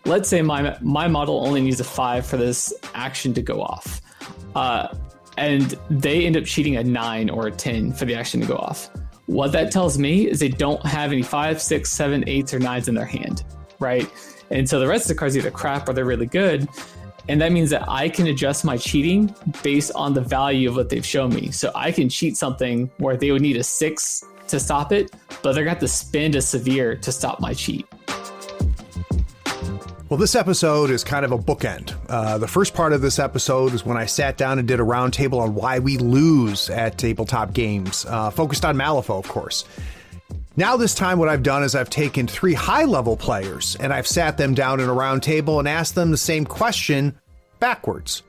let's say my model only needs a 5 for this action to go off. And they end up cheating a 9 or a 10 for the action to go off. What that tells me is they don't have any 5, 6, 7, 8s, or 9s in their hand, right? And so the rest of the cards are either crap or they're really good. And that means that I can adjust my cheating based on the value of what they've shown me. So I can cheat something where they would need a 6 to stop it, but they're going to have to spend a severe to stop my cheat. Well, this episode is kind of a bookend. The first part of this episode is when I sat down and did a roundtable on why we lose at tabletop games, focused on Malifaux, of course. Now this time what I've done is I've taken 3 high-level players and I've sat them down in a roundtable and asked them the same question backwards.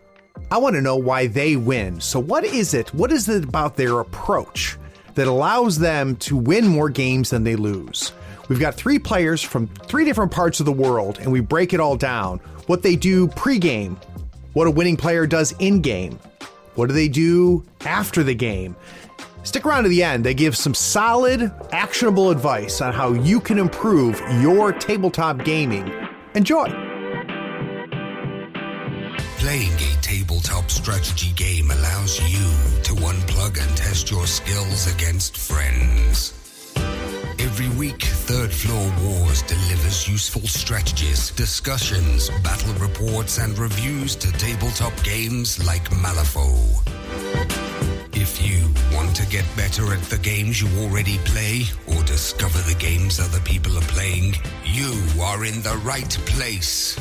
I want to know why they win. So what is it about their approach that allows them to win more games than they lose? We've got 3 players from 3 different parts of the world, and we break it all down. What they do pre-game, what a winning player does in-game, what do they do after the game. Stick around to the end. They give some solid, actionable advice on how you can improve your tabletop gaming. Enjoy. Playing a tabletop strategy game allows you to unplug and test your skills against friends. Every week, Third Floor Wars delivers useful strategies, discussions, battle reports, and reviews to tabletop games like Malifaux. If you want to get better at the games you already play, or discover the games other people are playing, you are in the right place.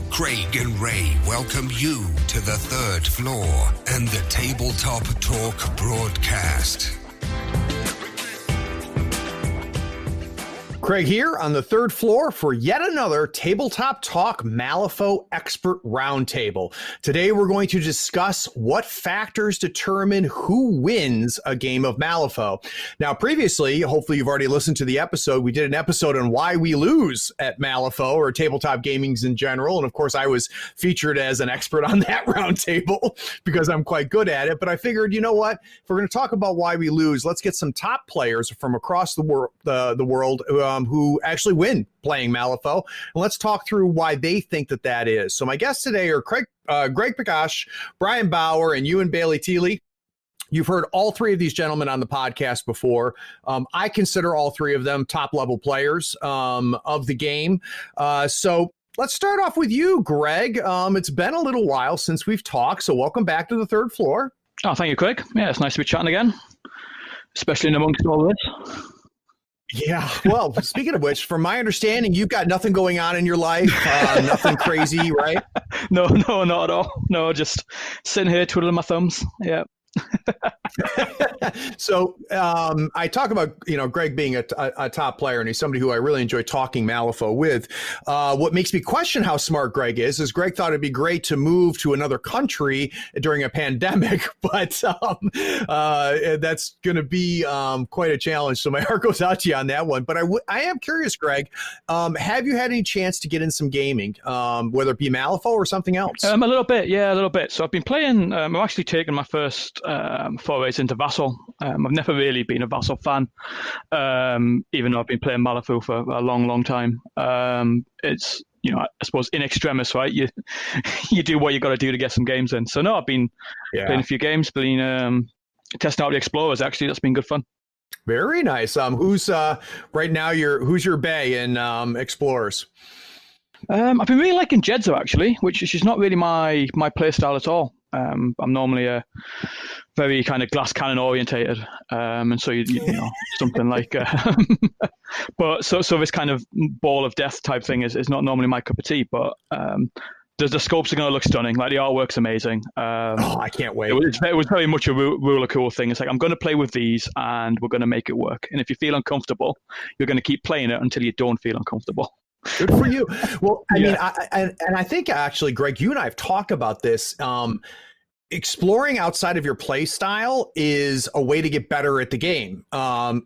Craig and Ray welcome you to the Third Floor and the Tabletop Talk broadcast. Craig here on the third floor for yet another Tabletop Talk Malifaux Expert Roundtable. Today we're going to discuss what factors determine who wins a game of Malifaux. Now previously, hopefully you've already listened to the episode, we did an episode on why we lose at Malifaux or tabletop gamings in general. And of course I was featured as an expert on that roundtable because I'm quite good at it. But I figured, you know what, if we're going to talk about why we lose, let's get some top players from across the world who actually win playing Malifaux. And let's talk through why they think that is. So my guests today are Greg Piskosz, Bryan Bauer, and Ewan Bailey-Thiele. You've heard all 3 of these gentlemen on the podcast before. I consider all 3 of them top-level players of the game. So let's start off with you, Greg. It's been a little while since we've talked, so welcome back to the third floor. Oh, thank you, Craig. Yeah, it's nice to be chatting again, especially in amongst all this. Yeah, well, speaking of which, from my understanding, you've got nothing going on in your life, nothing crazy, right? No, not at all. No, just sitting here twiddling my thumbs. Yeah. So I talk about, Greg being a top player, and he's somebody who I really enjoy talking Malifaux with. What makes me question how smart Greg is Greg thought it'd be great to move to another country during a pandemic, but that's going to be quite a challenge. So my heart goes out to you on that one. But I am curious, Greg, have you had any chance to get in some gaming, whether it be Malifaux or something else? A little bit. So I've been playing, I've actually taken my first forays into Vassal. I've never really been a Vassal fan, even though I've been playing Malifaux for a long time. It's, I suppose in extremis, right? You do what you got to do to get some games in. So no, I've been playing a few games, been testing out the Explorers. Actually, that's been good fun. Very nice. Who's right now? Who's your bay in Explorers? I've been really liking Jedzo actually, which is not really my play style at all. I'm normally a very kind of glass cannon orientated, and so you know something like but so this kind of ball of death type thing is not normally my cup of tea, but the scopes are going to look stunning. Like the artwork's amazing. I can't wait. It was very much a ruler cool thing. It's like, I'm going to play with these and we're going to make it work, and if you feel uncomfortable, you're going to keep playing it until you don't feel uncomfortable. Good for you. Well, I mean, I think actually, Greg, you and I have talked about this. Exploring outside of your play style is a way to get better at the game.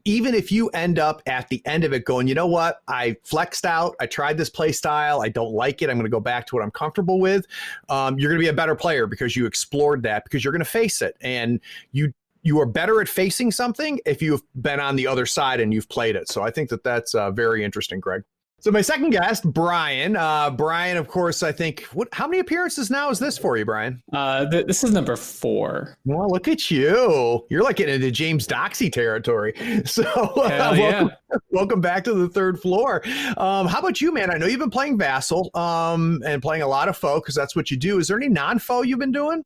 Even if you end up at the end of it going, you know what, I flexed out, I tried this play style, I don't like it, I'm going to go back to what I'm comfortable with. You're going to be a better player because you explored that, because you're going to face it. And you are better at facing something if you've been on the other side and you've played it. So I think that's very interesting, Greg. So my second guest, Bryan. Bryan, of course, I think, how many appearances now is this for you, Bryan? This is number 4. Well, look at you. You're like getting into James Doxey territory. So welcome back to the third floor. How about you, man? I know you've been playing Vassal and playing a lot of foe because that's what you do. Is there any non-foe you've been doing?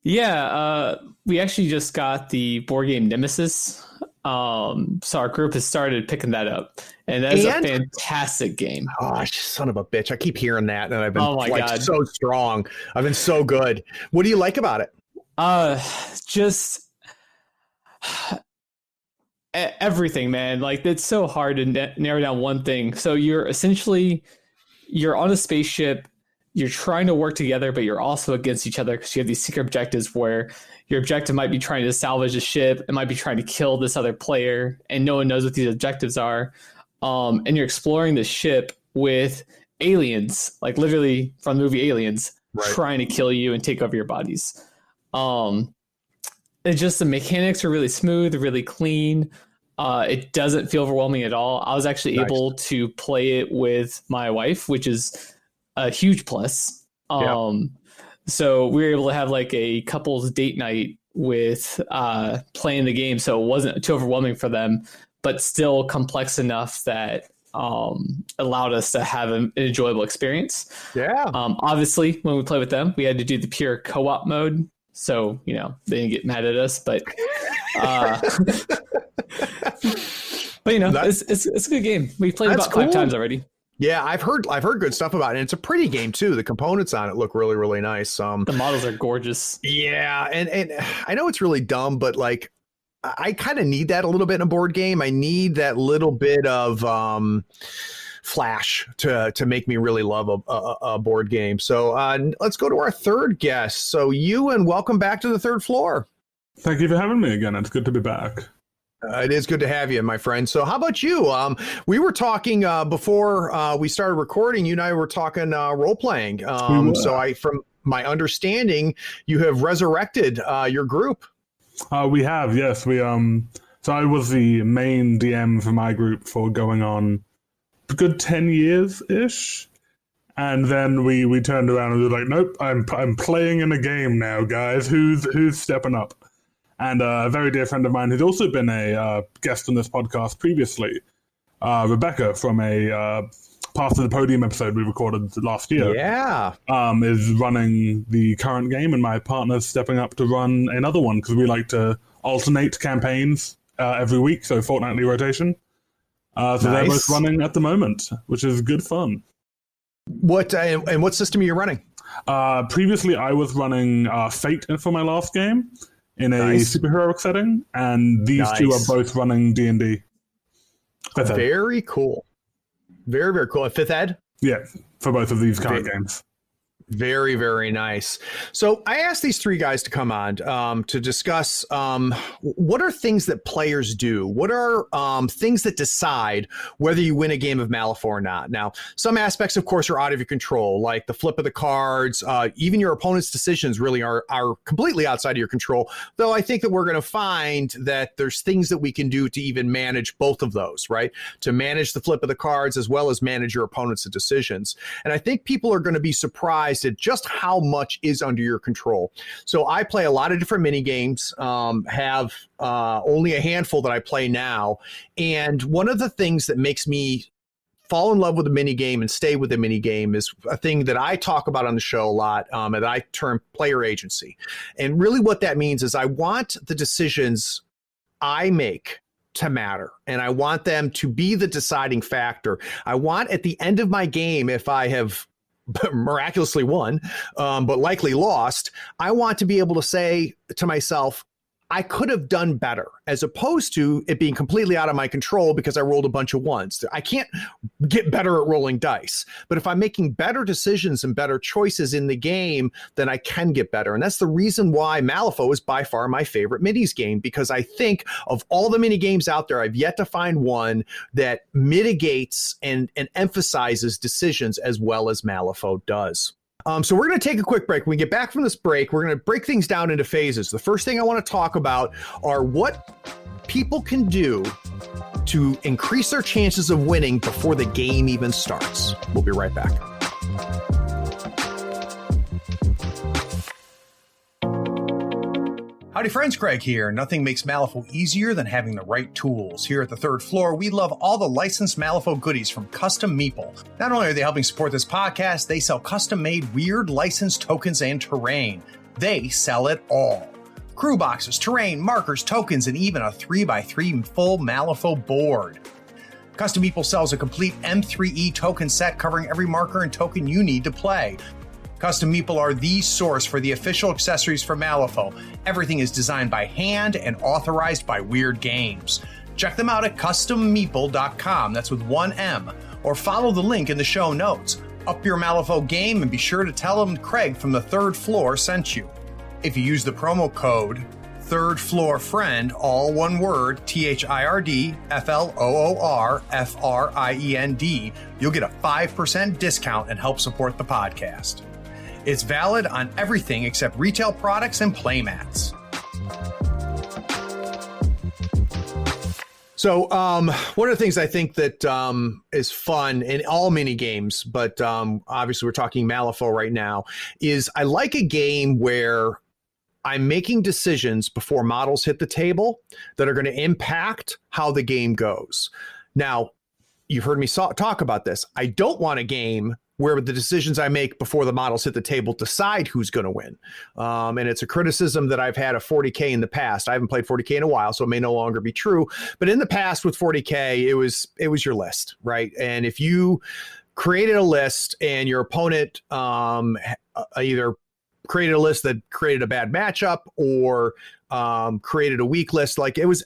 Yeah, we actually just got the board game Nemesis. So our group has started picking that up, and that's a fantastic game. Oh, son of a bitch! I keep hearing that, and I've been so strong. I've been so good. What do you like about it? Just everything, man. Like, it's so hard to narrow down one thing. So you're on a spaceship. You're trying to work together, but you're also against each other because you have these secret objectives where your objective might be trying to salvage a ship. It might be trying to kill this other player, and no one knows what these objectives are. And you're exploring the ship with aliens, like literally from the movie Aliens, trying to kill you and take over your bodies. It's just the mechanics are really smooth, really clean. It doesn't feel overwhelming at all. I was actually able to play it with my wife, which is a huge plus. So we were able to have like a couple's date night with playing the game, so it wasn't too overwhelming for them, but still complex enough that allowed us to have an enjoyable experience. Obviously, when we play with them, we had to do the pure co-op mode, so they didn't get mad at us, but it's a good game. We played about 5 times already. Yeah, I've heard good stuff about it. And it's a pretty game too. The components on it look really, really nice. The models are gorgeous. Yeah, and I know it's really dumb, but like I kind of need that a little bit in a board game. I need that little bit of flash to make me really love a board game. So let's go to our third guest. So Ewan, welcome back to the third floor. Thank you for having me again. It's good to be back. It is good to have you, my friend. So how about you? We were talking before we started recording. You and I were talking role-playing. So from my understanding, you have resurrected your group. We have, yes. So I was the main DM for my group for going on a good 10 years-ish. And then we turned around and were like, nope, I'm playing in a game now, guys. Who's stepping up? And a very dear friend of mine who's also been a guest on this podcast previously, Rebecca from a Path to the Podium episode we recorded last year. Yeah. Is running the current game, and my partner's stepping up to run another one because we like to alternate campaigns every week, so fortnightly rotation. So they're both running at the moment, which is good fun. What system are you running? Previously, I was running Fate for my last game. In a superheroic setting, and these two are both running D&D. Very cool. Very, very cool. 5th Ed? Yeah, for both of these current games. Very, very nice. So I asked these 3 guys to come on to discuss what are things that players do? What are things that decide whether you win a game of Malifaux or not? Now, some aspects, of course, are out of your control, like the flip of the cards. Even your opponent's decisions really are completely outside of your control, though I think that we're going to find that there's things that we can do to even manage both of those, right? To manage the flip of the cards as well as manage your opponent's decisions. And I think people are going to be surprised at just how much is under your control. So I play a lot of different mini games, have only a handful that I play now. And one of the things that makes me fall in love with a mini game and stay with a mini game is a thing that I talk about on the show a lot, and I term player agency. And really what that means is I want the decisions I make to matter, and I want them to be the deciding factor. I want at the end of my game, if I have miraculously won, but likely lost, I want to be able to say to myself, I could have done better, as opposed to it being completely out of my control because I rolled a bunch of ones. I can't get better at rolling dice, but if I'm making better decisions and better choices in the game, then I can get better. And that's the reason why Malifaux is by far my favorite minis game, because I think of all the mini games out there, I've yet to find one that mitigates and emphasizes decisions as well as Malifaux does. So we're going to take a quick break. When we get back from this break, we're going to break things down into phases. The first thing I want to talk about are what people can do to increase their chances of winning before the game even starts. We'll be right back. Howdy friends, Craig here. Nothing makes Malifaux easier than having the right tools. Here at the third floor, we love all the licensed Malifaux goodies from Custom Meeple. Not only are they helping support this podcast, they sell custom-made weird licensed tokens and terrain. They sell it all. Crew boxes, terrain, markers, tokens, and even a 3x3 full Malifaux board. Custom Meeple sells a complete M3E token set covering every marker and token you need to play. Custom Meeple are the source for the official accessories for Malifaux. Everything is designed by hand and authorized by Weird Games. Check them out at custommeeple.com, that's with one M, or follow the link in the show notes. Up your Malifaux game and be sure to tell them Craig from the third floor sent you. If you use the promo code Third Floor Friend, all one word, THIRDFLOORFRIEND, you'll get a 5% discount and help support the podcast. It's valid on everything except retail products and playmats. So one of the things I think that is fun in all mini games, but obviously we're talking Malifaux right now, is I like a game where I'm making decisions before models hit the table that are going to impact how the game goes. Now, you've heard me talk about this. I don't want a game where the decisions I make before the models hit the table decide who's going to win. And it's a criticism that I've had of 40K in the past. I haven't played 40K in a while, so it may no longer be true. But in the past with 40K, it was your list, right? And if you created a list and your opponent either created a list that created a bad matchup or created a weak list, like it was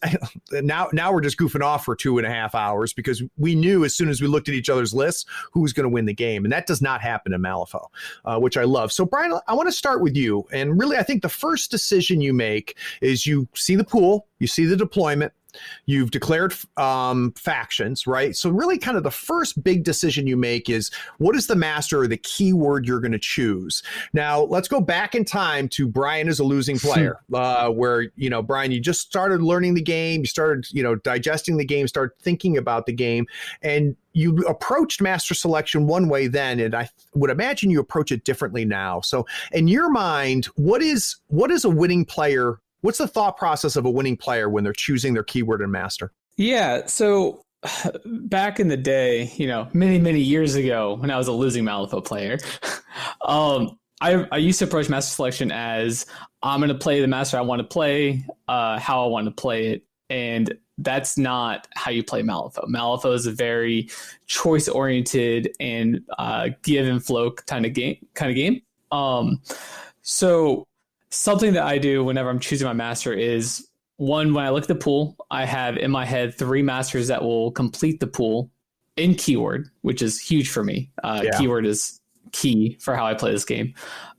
now we're just goofing off for 2.5 hours because we knew as soon as we looked at each other's lists who was going to win the game, and that does not happen in Malifaux, which I love. So Bryan, I want to start with you, and really I think the first decision you make is you see the pool, you see the deployment, you've declared factions, right? So really kind of the first big decision you make is what is the master or the keyword you're going to choose. Now, let's go back in time to Bryan as a losing player, where, Bryan, you just started learning the game, you started, digesting the game, started thinking about the game, and you approached master selection one way then, and I would imagine you approach it differently now. So in your mind, what is a winning player? What's the thought process of a winning player when they're choosing their keyword and master? Yeah, so back in the day, many, many years ago when I was a losing Malifaux player, I used to approach master selection as I'm going to play the master I want to play, how I want to play it, and that's not how you play Malifaux. Malifaux is a very choice-oriented and give and flow kind of game. So something that I do whenever I'm choosing my master is, one, when I look at the pool, I have in my head 3 masters that will complete the pool in keyword, which is huge for me. Keyword is key for how I play this game.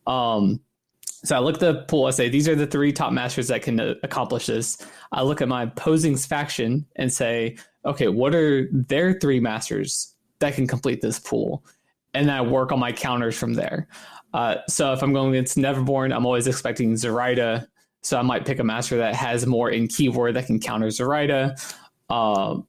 So I look at the pool, I say, these are the 3 top masters that can accomplish this. I look at my opposing's faction and say, okay, what are their 3 masters that can complete this pool? And then I work on my counters from there. So if I'm going against Neverborn, I'm always expecting Zoraida. So I might pick a master that has more in keyword that can counter Zoraida. And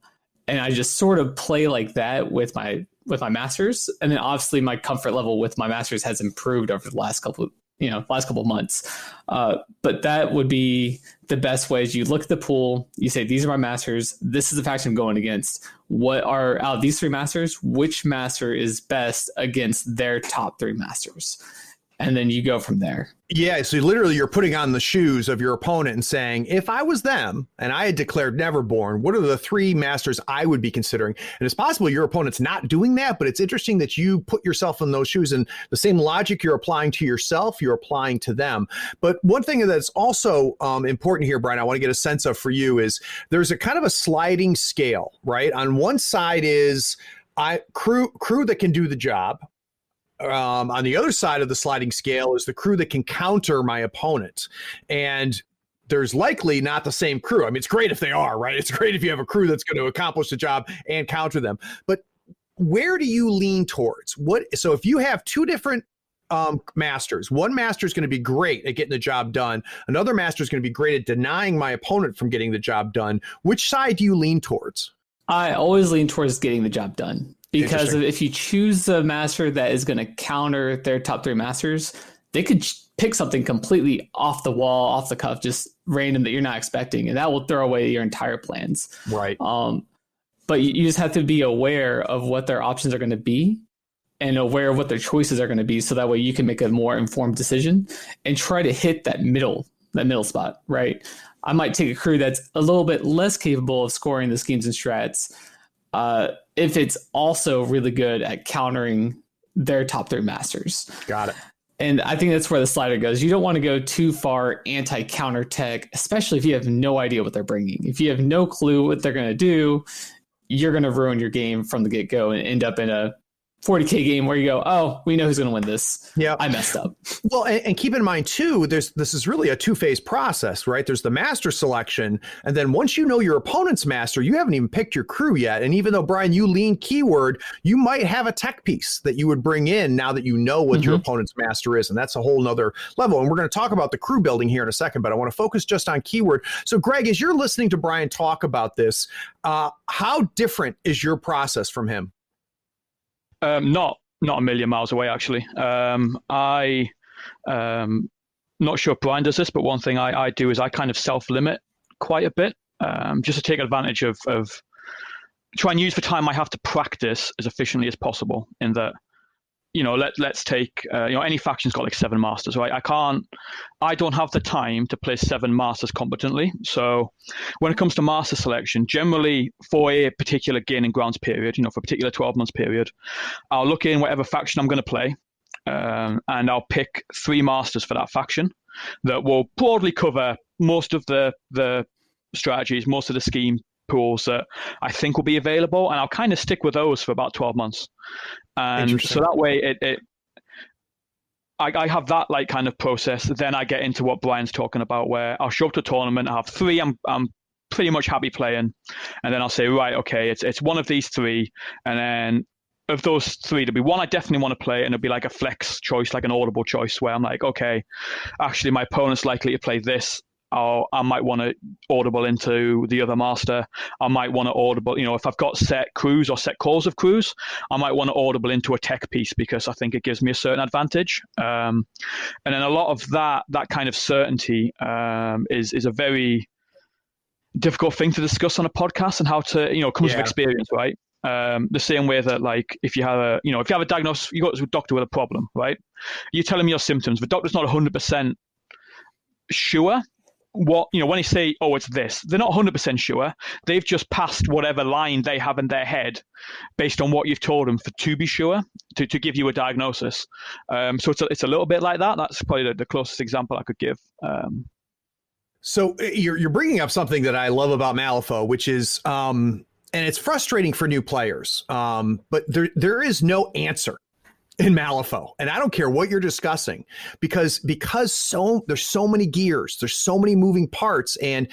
I just sort of play like that with my masters. And then obviously my comfort level with my masters has improved over the last couple of months. But that would be the best way. Is you look at the pool, you say, these are my masters. This is the faction I'm going against. What are out of these 3 masters? Which master is best against their top 3 masters? And then you go from there. Yeah, so literally you're putting on the shoes of your opponent and saying, if I was them and I had declared Neverborn, what are the 3 masters I would be considering? And it's possible your opponent's not doing that, but it's interesting that you put yourself in those shoes, and the same logic you're applying to yourself, you're applying to them. But one thing that's also important here, Bryan, I want to get a sense of for you is there's a kind of a sliding scale, right? On one side is crew that can do the job. On the other side of the sliding scale is the crew that can counter my opponent. And there's likely not the same crew. I mean, it's great if they are, right? It's great if you have a crew that's going to accomplish the job and counter them. But where do you lean towards? So if you have 2 different masters, one master is going to be great at getting the job done. Another master is going to be great at denying my opponent from getting the job done. Which side do you lean towards? I always lean towards getting the job done, because if you choose a master that is going to counter their top 3 masters, they could pick something completely off the wall, off the cuff, just random that you're not expecting, and that will throw away your entire plans. Right. But you just have to be aware of what their options are going to be and aware of what their choices are going to be, so that way you can make a more informed decision and try to hit that middle spot, right? I might take a crew that's a little bit less capable of scoring the schemes and strats if it's also really good at countering their top 3 masters. Got it. And I think that's where the slider goes. You don't want to go too far anti-counter tech, especially if you have no idea what they're bringing. If you have no clue what they're going to do, you're going to ruin your game from the get-go and end up in a 40K game where you go, oh, we know who's going to win this. Yeah, I messed up. Well, and keep in mind too, this is really a 2-phase process, right? There's the master selection, and then once you know your opponent's master, you haven't even picked your crew yet. And even though, Bryan, you lean keyword, you might have a tech piece that you would bring in now that you know what your opponent's master is, and that's a whole nother level. And we're going to talk about the crew building here in a second, but I want to focus just on keyword. So, Greg, as you're listening to Bryan talk about this, how different is your process from him? Not a million miles away, actually. I not sure if Bryan does this, but one thing I do is I kind of self-limit quite a bit, just to take advantage of try and use the time I have to practice as efficiently as possible. In that, let's take any faction's got like 7 masters, right? I don't have the time to play 7 masters competently. So when it comes to master selection, generally for a particular gaining grounds period, for a particular 12 months period, I'll look in whatever faction I'm going to play, and I'll pick 3 masters for that faction that will broadly cover most of the strategies, most of the scheme pools that I think will be available, and I'll kind of stick with those for about 12 months. And so that way I have that like kind of process. Then I get into what Bryan's talking about, where I'll show up to a tournament, I have 3 I'm pretty much happy playing, and then I'll say, right, okay, it's one of these 3, and then of those 3, there'll be one I definitely want to play, and it'll be like a flex choice, like an audible choice, where I'm like, okay, actually my opponent's likely to play this. I might want to audible into the other master. I might want to audible, if I've got set crews or set calls of crews, I might want to audible into a tech piece because I think it gives me a certain advantage. And then a lot of that kind of certainty is a very difficult thing to discuss on a podcast, and how to, comes with experience, right? The same way that, like, if you have a diagnosis, you go to a doctor with a problem, right? You tell him your symptoms. The doctor's not 100% sure what, when they say, oh, it's this, they're not 100% sure. They've just passed whatever line they have in their head based on what you've told them to be sure, to give you a diagnosis. So it's a little bit like that. That's probably the closest example I could give. So you're bringing up something that I love about Malifaux, which is, and it's frustrating for new players, but there is no answer in Malifaux, and I don't care what you're discussing, because there's so many gears, there's so many moving parts, and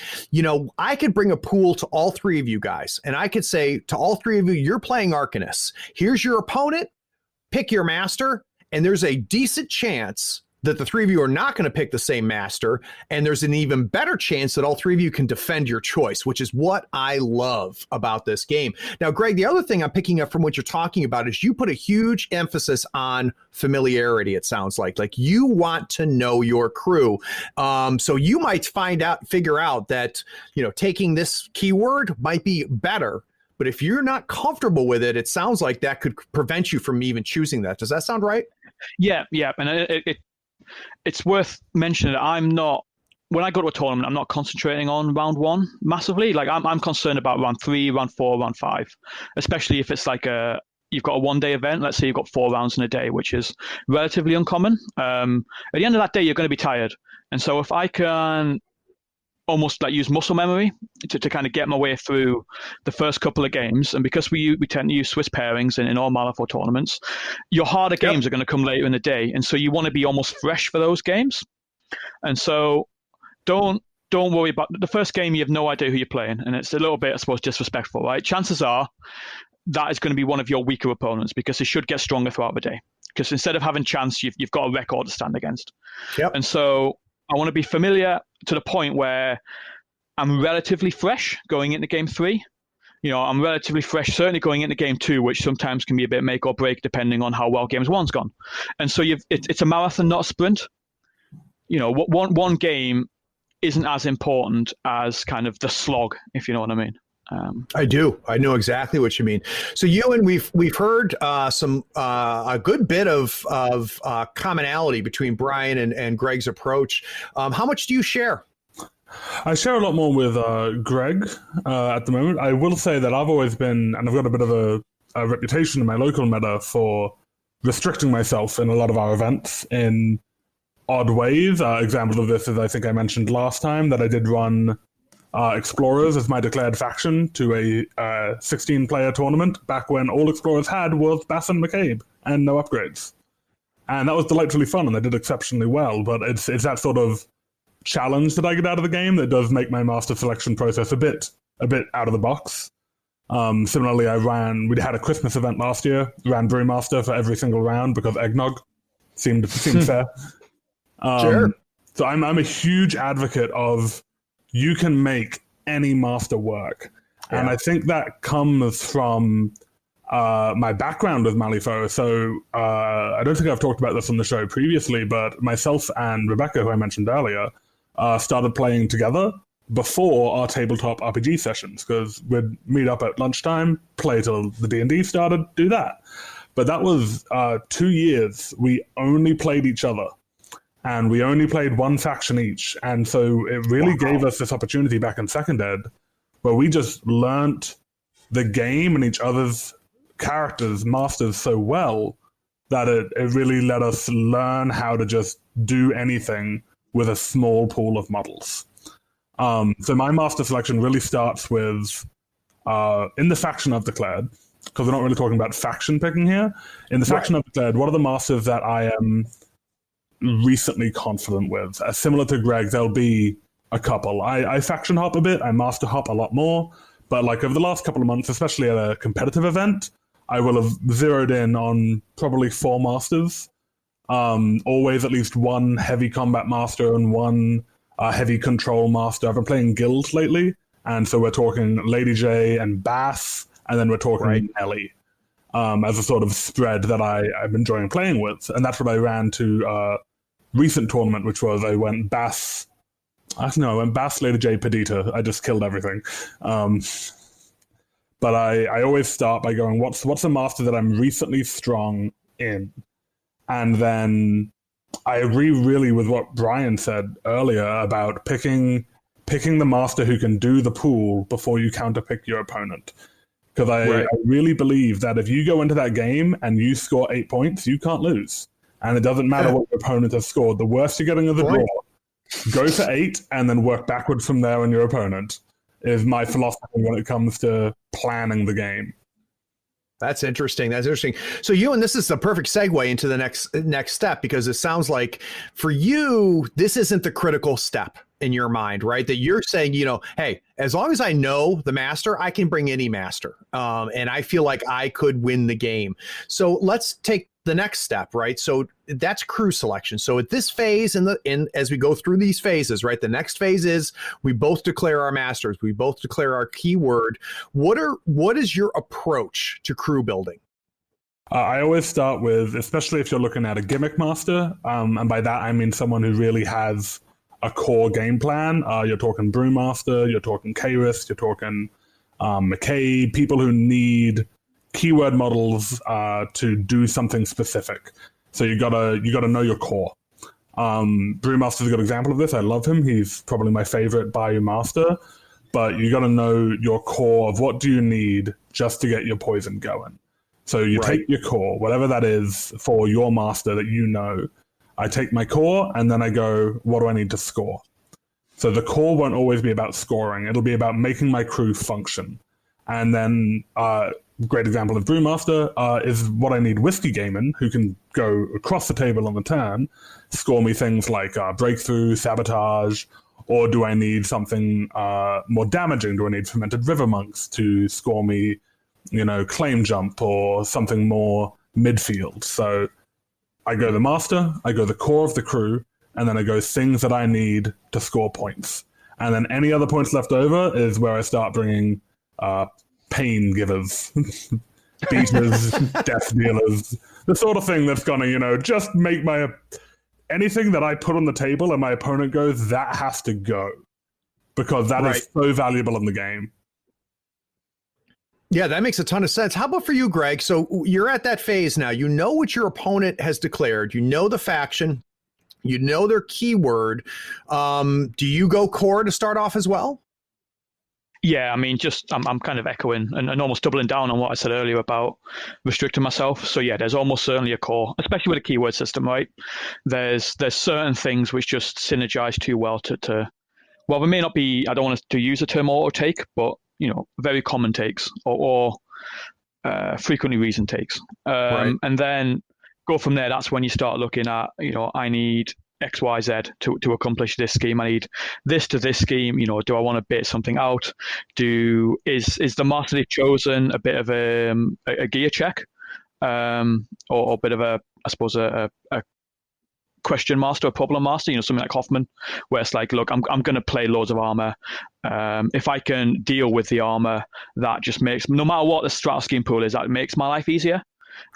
I could bring a pool to all 3 of you guys, and I could say to all 3 of you, you're playing Arcanist. Here's your opponent, pick your master, and there's a decent chance that the 3 of you are not going to pick the same master, and there's an even better chance that all 3 of you can defend your choice, which is what I love about this game. Now, Greg, the other thing I'm picking up from what you're talking about is you put a huge emphasis on familiarity, it sounds like you want to know your crew. So you might figure out that, taking this keyword might be better, but if you're not comfortable with it, it sounds like that could prevent you from even choosing that. Does that sound right? Yeah. And it's worth mentioning that when I go to a tournament, I'm not concentrating on round 1 massively. Like I'm concerned about round 3, round 4, round 5, especially if it's like you've got a 1-day event. Let's say you've got 4 rounds in a day, which is relatively uncommon. At the end of that day, you're going to be tired. And so if I can almost like use muscle memory to kind of get my way through the first couple of games, and because we tend to use Swiss pairings in all Malifaux tournaments, your harder games are going to come later in the day, and so you want to be almost fresh for those games. And so don't worry about the first game. You have no idea who you're playing, and it's a little bit, I suppose, disrespectful, right? Chances are that is going to be one of your weaker opponents, because they should get stronger throughout the day, because instead of having chance, you've got a record to stand against. And so I want to be familiar to the point where I'm relatively fresh going into game 3. I'm relatively fresh, certainly going into game 2, which sometimes can be a bit make or break depending on how well games 1's gone. And so it's a marathon, not a sprint. One game isn't as important as kind of the slog, if you know what I mean. I do. I know exactly what you mean. So Ewan, we've heard a good bit of commonality between Bryan and Greg's approach. How much do you share? I share a lot more with Greg at the moment. I will say that I've always been, and I've got a bit of a reputation in my local meta for restricting myself in a lot of our events in odd ways. Example of this is, I think I mentioned last time, that I did run Explorers as my declared faction to a 16-player tournament back when all Explorers had was Bass and McCabe and no upgrades. And that was delightfully fun, and I did exceptionally well, but it's that sort of challenge that I get out of the game that does make my master selection process a bit out of the box. Similarly, we had a Christmas event last year, ran Brewmaster for every single round because eggnog seemed fair. Sure. So I'm a huge advocate of you can make any master work. Yeah. And I think that comes from my background with Malifaux. So I don't think I've talked about this on the show previously, but myself and Rebecca, who I mentioned earlier, started playing together before our tabletop RPG sessions, because we'd meet up at lunchtime, play till the D&D started, do that. But that was 2 years. We only played each other, and we only played one faction each. And so it really gave us this opportunity back in second ed where we just learnt the game and each other's characters, masters so well that it really let us learn how to just do anything with a small pool of models. So my master selection really starts with, in the faction I've declared, because we're not really talking about faction picking here. In the faction I've declared, what are the masters that I am recently confident with? Similar to Greg, there'll be a couple. I faction hop a bit, I master hop a lot more, but like over the last couple of months, especially at a competitive event, I will have zeroed in on probably 4 masters. Always at least one heavy combat master and one heavy control master. I've been playing guild lately, and so we're talking Lady J and Bass, and then we're talking Ellie as a sort of spread that I'm enjoying playing with. And that's what I ran to recent tournament, which was I went Bass, Lady J, Perdita. I just killed everything. But I always start by going, what's a master that I'm recently strong in? And then I agree really with what Bryan said earlier about picking the master who can do the pool before you counterpick your opponent. Because I really believe that if you go into that game and you score 8 points, you can't lose. And it doesn't matter what your opponent has scored. The worst you're getting of the draw, go for 8 and then work backwards from there on your opponent, is my philosophy when it comes to planning the game. That's interesting. So Ewan, this is the perfect segue into the next step, because it sounds like for you, this isn't the critical step in your mind, right? That you're saying, hey, as long as I know the master, I can bring any master. And I feel like I could win the game. So let's take the next step, right? So that's crew selection. So at this phase, as we go through these phases, right? The next phase is we both declare our masters. We both declare our keyword. What is your approach to crew building? I always start with, especially if you're looking at a gimmick master, and by that I mean someone who really has a core game plan. You're talking Brewmaster, you're talking Kairos, you're talking McCabe, people who need keyword models to do something specific. So you gotta know your core. Brewmaster's a good example of this. I love him. He's probably my favorite Bayou master. But you gotta know your core of what do you need just to get your poison going. So you take your core, whatever that is for your master that you know. I take my core and then I go, what do I need to score? So the core won't always be about scoring. It'll be about making my crew function. And then great example of Brewmaster is what I need Whiskey Gaming, who can go across the table on the turn, score me things like Breakthrough, Sabotage, or do I need something more damaging? Do I need Fermented River Monks to score me, Claim Jump or something more midfield? So I go the master, I go the core of the crew, and then I go things that I need to score points. And then any other points left over is where I start bringing pain givers, beaters, death dealers, the sort of thing that's gonna, just make anything that I put on the table and my opponent goes, that has to go, because that is so valuable in the game. Yeah, that makes a ton of sense. How about for you, Greg? So you're at that phase now. You know what your opponent has declared. You know the faction. You know their keyword. Do you go core to start off as well? Yeah, I mean, I'm kind of echoing and almost doubling down on what I said earlier about restricting myself. So yeah, there's almost certainly a core, especially with a keyword system, right? There's certain things which just synergize too well to well, we may not be, I don't want to use the term auto take, but very common takes or frequently reasoned takes. And then go from there. That's when you start looking at, I need X, Y, Z to accomplish this scheme. I need this to this scheme. Do I want to bit something out? Is the master they've chosen a bit of a gear check, or a bit of a question master, a problem master? Something like Hoffman, where it's like, look, I'm going to play loads of armor. If I can deal with the armor, that just makes, no matter what the strat scheme pool is, that makes my life easier.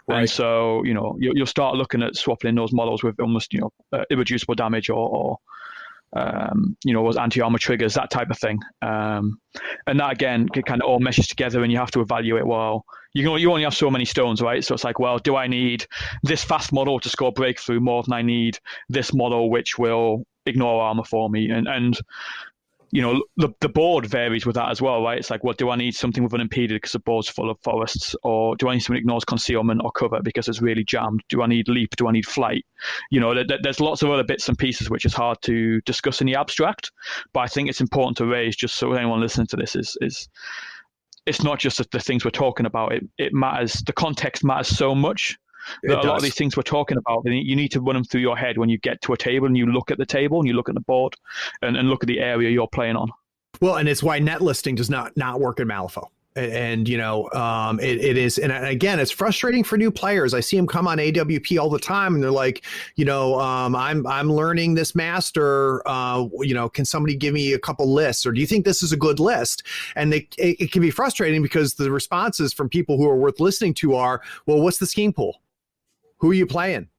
Right. And so, you'll start looking at swapping in those models with almost, irreducible damage or those anti-armor triggers, that type of thing. And that, again, kind of all meshes together, and you have to evaluate, well, you only have so many stones, right? So it's like, well, do I need this fast model to score breakthrough more than I need this model which will ignore armor for me? And the board varies with that as well, right? It's like, well, do I need something with unimpeded because the board's full of forests, or do I need something that ignores concealment or cover because it's really jammed? Do I need leap? Do I need flight? There's lots of other bits and pieces which is hard to discuss in the abstract, but I think it's important to raise, just so anyone listening to this is it's not just the things we're talking about. It matters. The context matters so much. A lot of these things we're talking about, you need to run them through your head when you get to a table and you look at the table and you look at the board and look at the area you're playing on. Well, and it's why net listing does not work in Malifaux. And, it is. And again, it's frustrating for new players. I see them come on AWP all the time and they're like, I'm learning this master. Can somebody give me a couple lists, or do you think this is a good list? And it can be frustrating because the responses from people who are worth listening to are, well, what's the scheme pool? Who are you playing?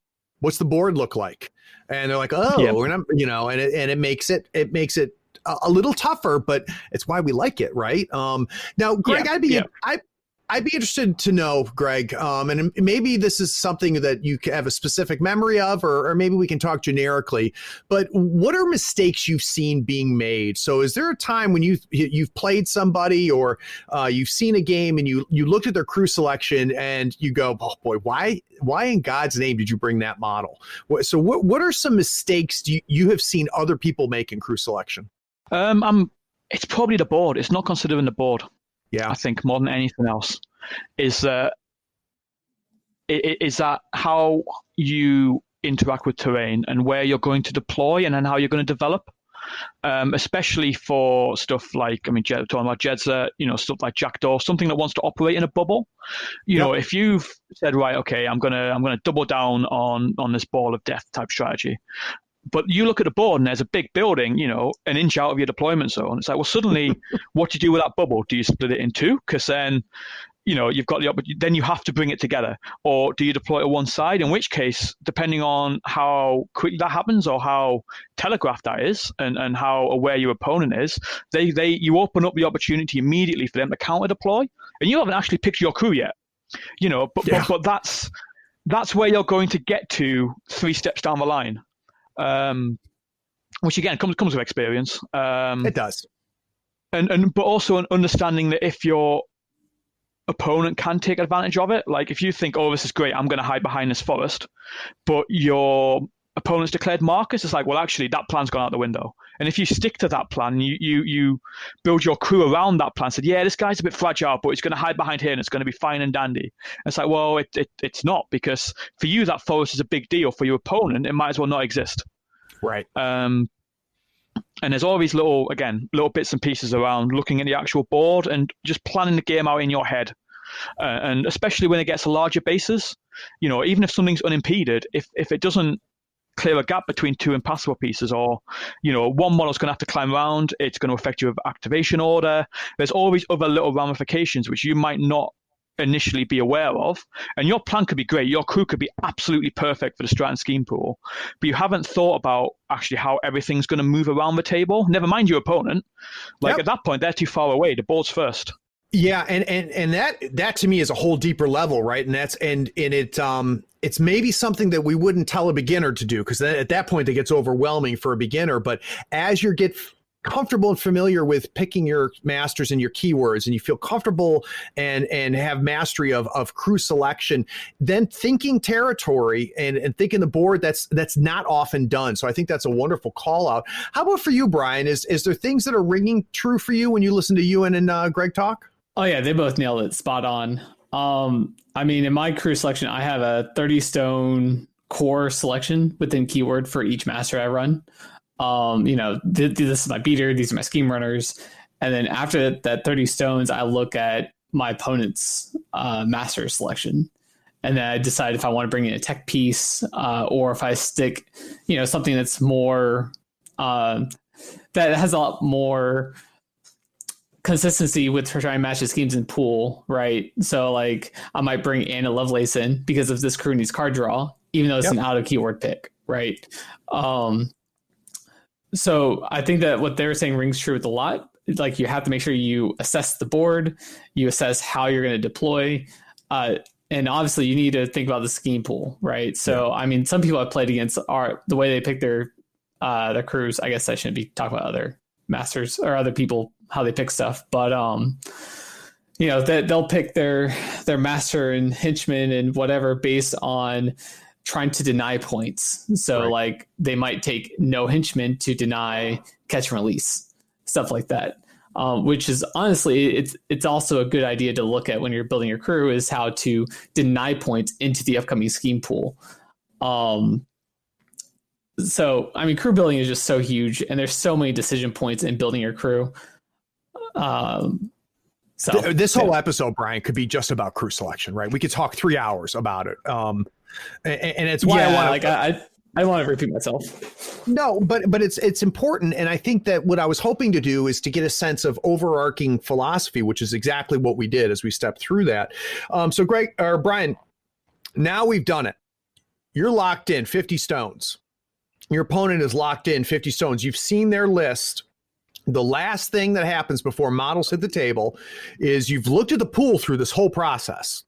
What's the board look like? And they're like, we're not, and it makes it a little tougher, but it's why we like it, right? Now, Greg, I'd be interested to know, Greg, and maybe this is something that you have a specific memory of, or maybe we can talk generically, but what are mistakes you've seen being made? So is there a time when you've played somebody, or you've seen a game and you looked at their crew selection and you go, oh boy, why in God's name did you bring that model? So what are some mistakes you have seen other people make in crew selection? It's probably the board. It's not considering the board. Yeah, I think more than anything else is that how you interact with terrain and where you're going to deploy and then how you're going to develop, especially for stuff like, talking about Jedza, stuff like Jackdaw, something that wants to operate in a bubble. If you've said, right, okay, I'm gonna double down on this ball of death type strategy, but you look at the board and there's a big building, an inch out of your deployment zone. It's like, well, suddenly what do you do with that bubble? Do you split it in two? Because then, you've got the opportunity, then you have to bring it together. Or do you deploy to one side? In which case, depending on how quickly that happens or how telegraphed that is and how aware your opponent is, you open up the opportunity immediately for them to counter deploy. And you haven't actually picked your crew yet, but that's where you're going to get to 3 steps down the line. Which again comes with experience. It does, but also an understanding that if your opponent can take advantage of it, like if you think, oh, this is great, I'm going to hide behind this forest, but your opponent's declared Marcus, it's like, well, actually, that plan's gone out the window. And if you stick to that plan, you build your crew around that plan. Said, yeah, this guy's a bit fragile, but he's going to hide behind here, and it's going to be fine and dandy. And it's like, well, it's not, because for you that forest is a big deal. For your opponent, it might as well not exist. Right. And there's all these little bits and pieces around looking at the actual board and just planning the game out in your head. And especially when it gets to larger bases, even if something's unimpeded, if it doesn't clear a gap between two impassable pieces, or, one model's going to have to climb around. It's going to affect your activation order. There's all these other little ramifications which you might not initially be aware of, and your plan could be great. Your crew could be absolutely perfect for the strat and scheme pool, but you haven't thought about actually how everything's going to move around the table. Never mind your opponent. At that point, they're too far away. The board's first. Yeah, and that to me is a whole deeper level, right? And it's maybe something that we wouldn't tell a beginner to do, because at that point it gets overwhelming for a beginner. But as you get comfortable and familiar with picking your masters and your keywords, and you feel comfortable and have mastery of crew selection, then thinking territory and thinking the board, that's not often done. So I think that's a wonderful call out. How about for you, Bryan? Is there things that are ringing true for you when you listen to Ewan and Greg talk? Oh yeah, they both nailed it spot on. In my crew selection, I have a 30 stone core selection within keyword for each master I run. This is my beater, these are my scheme runners. And then after that 30 stones, I look at my opponent's master selection. And then I decide if I want to bring in a tech piece, or if I stick, something that's more, that has a lot more consistency with trying to match the schemes in pool, right? So I might bring Anna Lovelace in because of this crew needs card draw, even though it's an out of keyword pick, right? So I think that what they're saying rings true with a lot. You have to make sure you assess the board, you assess how you're going to deploy, and obviously you need to think about the scheme pool, right? So some people I've played against are the way they pick their crews. I guess I shouldn't be talking about other masters or other people how they pick stuff, but they'll pick their master and henchman and whatever based on trying to deny points. So they might take no henchman to deny catch and release, stuff like that. Which is honestly, it's also a good idea to look at when you're building your crew, is how to deny points into the upcoming scheme pool. So crew building is just so huge, and there's so many decision points in building your crew. This whole episode, Bryan, could be just about crew selection, right? We could talk 3 hours about it. And it's why I don't want to repeat myself. No, but it's important. And I think that what I was hoping to do is to get a sense of overarching philosophy, which is exactly what we did as we stepped through that. So Bryan, now we've done it. You're locked in 50 stones. Your opponent is locked in 50 stones. You've seen their list. The last thing that happens before models hit the table is you've looked at the pool through this whole process.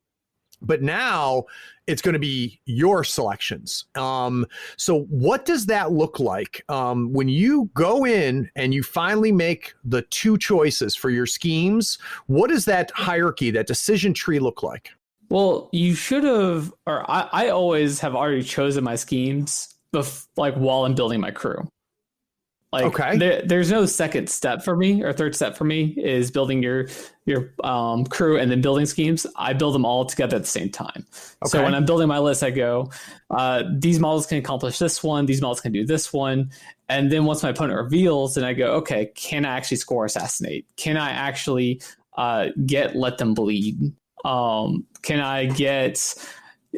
But now it's going to be your selections. So what does that look like when you go in and you finally make the two choices for your schemes? What does that hierarchy, that decision tree look like? Well, you should have, or I always have already chosen my schemes while I'm building my crew. There's no second step for me, or third step for me is building your crew and then building schemes. I build them all together at the same time. Okay. So when I'm building my list, I go, these models can accomplish this one, these models can do this one. And then once my opponent reveals, then I go, okay, can I actually score assassinate? Can I actually let them bleed? Can I get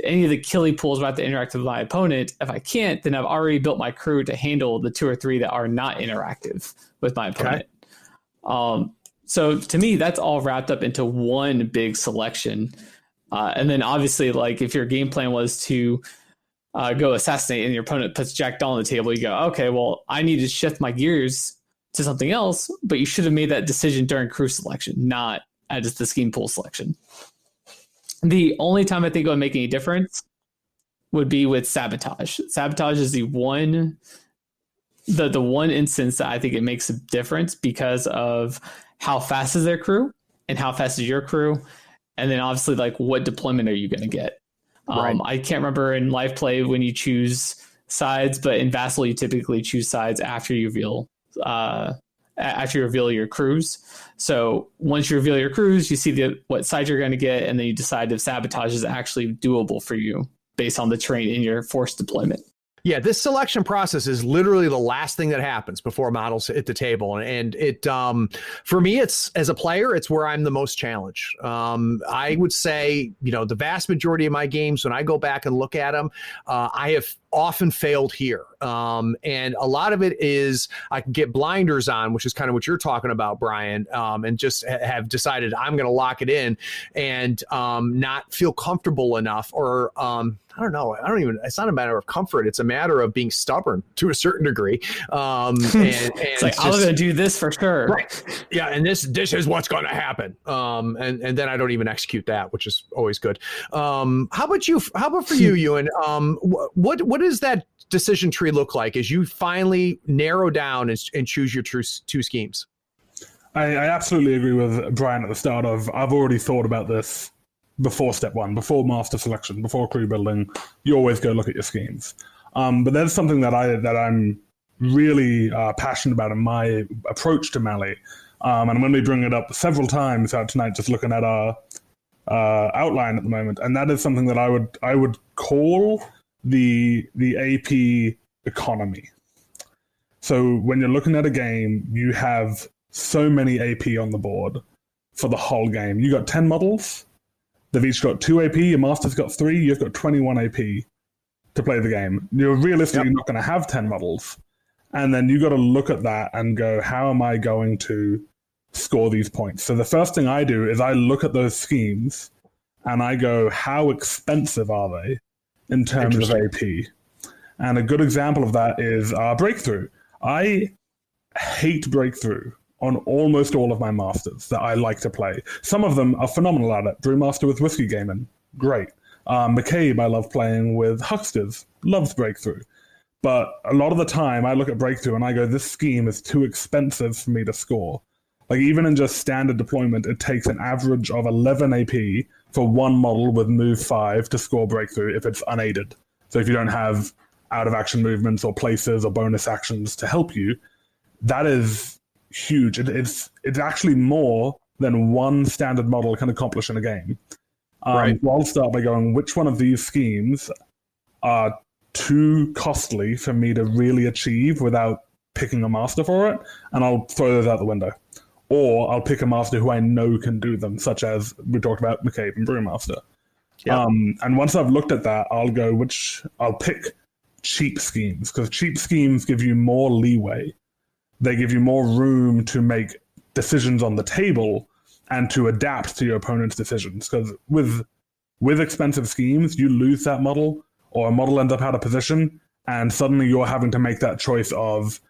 any of the killing pools about to interact with my opponent? If I can't, then I've already built my crew to handle the 2 or 3 that are not interactive with my opponent. Okay. So to me, that's all wrapped up into one big selection. And then obviously, if your game plan was to go assassinate and your opponent puts Jack Dawn on the table, you go, okay, well, I need to shift my gears to something else, but you should have made that decision during crew selection, not at just the scheme pool selection. The only time I think it would make any difference would be with sabotage. Sabotage is the one instance that I think it makes a difference because of how fast is their crew and how fast is your crew. And then obviously what deployment are you going to get? Right. I can't remember in live play when you choose sides, but in Vassal, you typically choose sides after you reveal your crews. So once you reveal your crews, you see what side you're going to get, and then you decide if sabotage is actually doable for you based on the terrain in your force deployment. Yeah, this selection process is literally the last thing that happens before models hit the table. And it, for me, it's, as a player, it's where I'm the most challenged. I would say, the vast majority of my games, when I go back and look at them, I have often failed here. And a lot of it is I can get blinders on, which is kind of what you're talking about, Bryan, and just have decided I'm going to lock it in and not feel comfortable enough, or I don't know. It's not a matter of comfort. It's a matter of being stubborn to a certain degree. And it's like, I'm going to do this for sure. Right. Yeah. And this is what's going to happen. And then I don't even execute that, which is always good. How about for you, Ewan? What does that decision tree look like as you finally narrow down and choose your two schemes? I absolutely agree with Bryan at the start of, I've already thought about this before step one, before master selection, before crew building. You always go look at your schemes. But there's something that I'm really passionate about in my approach to Mali. And I'm going to be bringing it up several times throughout tonight, just looking at our outline at the moment. And that is something that I would call the AP economy. So when you're looking at a game, you have so many AP on the board for the whole game. You got 10 models. They've each got 2 AP. Your master's got 3. You've got 21 AP to play the game. You're realistically not going to have 10 models. And then you got to look at that and go, how am I going to score these points? So the first thing I do is I look at those schemes and I go, how expensive are they in terms of AP? And a good example of that is Breakthrough. I hate Breakthrough on almost all of my masters that I like to play. Some of them are phenomenal at it. Brewmaster with Whiskey Gaming, great. McCabe, I love playing with Hucksters, loves Breakthrough. But a lot of the time, I look at Breakthrough and I go, this scheme is too expensive for me to score. Like, even in just standard deployment, it takes an average of 11 AP for one model with move 5 to score Breakthrough if it's unaided. So if you don't have out-of-action movements or places or bonus actions to help you, that is huge. It's actually more than one standard model can accomplish in a game. Right. So I'll start by going, which one of these schemes are too costly for me to really achieve without picking a master for it, and I'll throw those out the window. Or I'll pick a master who I know can do them, such as we talked about McCabe and Brewmaster. Yep. And once I've looked at that, I'll pick cheap schemes, because cheap schemes give you more leeway. They give you more room to make decisions on the table and to adapt to your opponent's decisions. Because with expensive schemes, you lose that model, or a model ends up out of position, and suddenly you're having to make that choice of,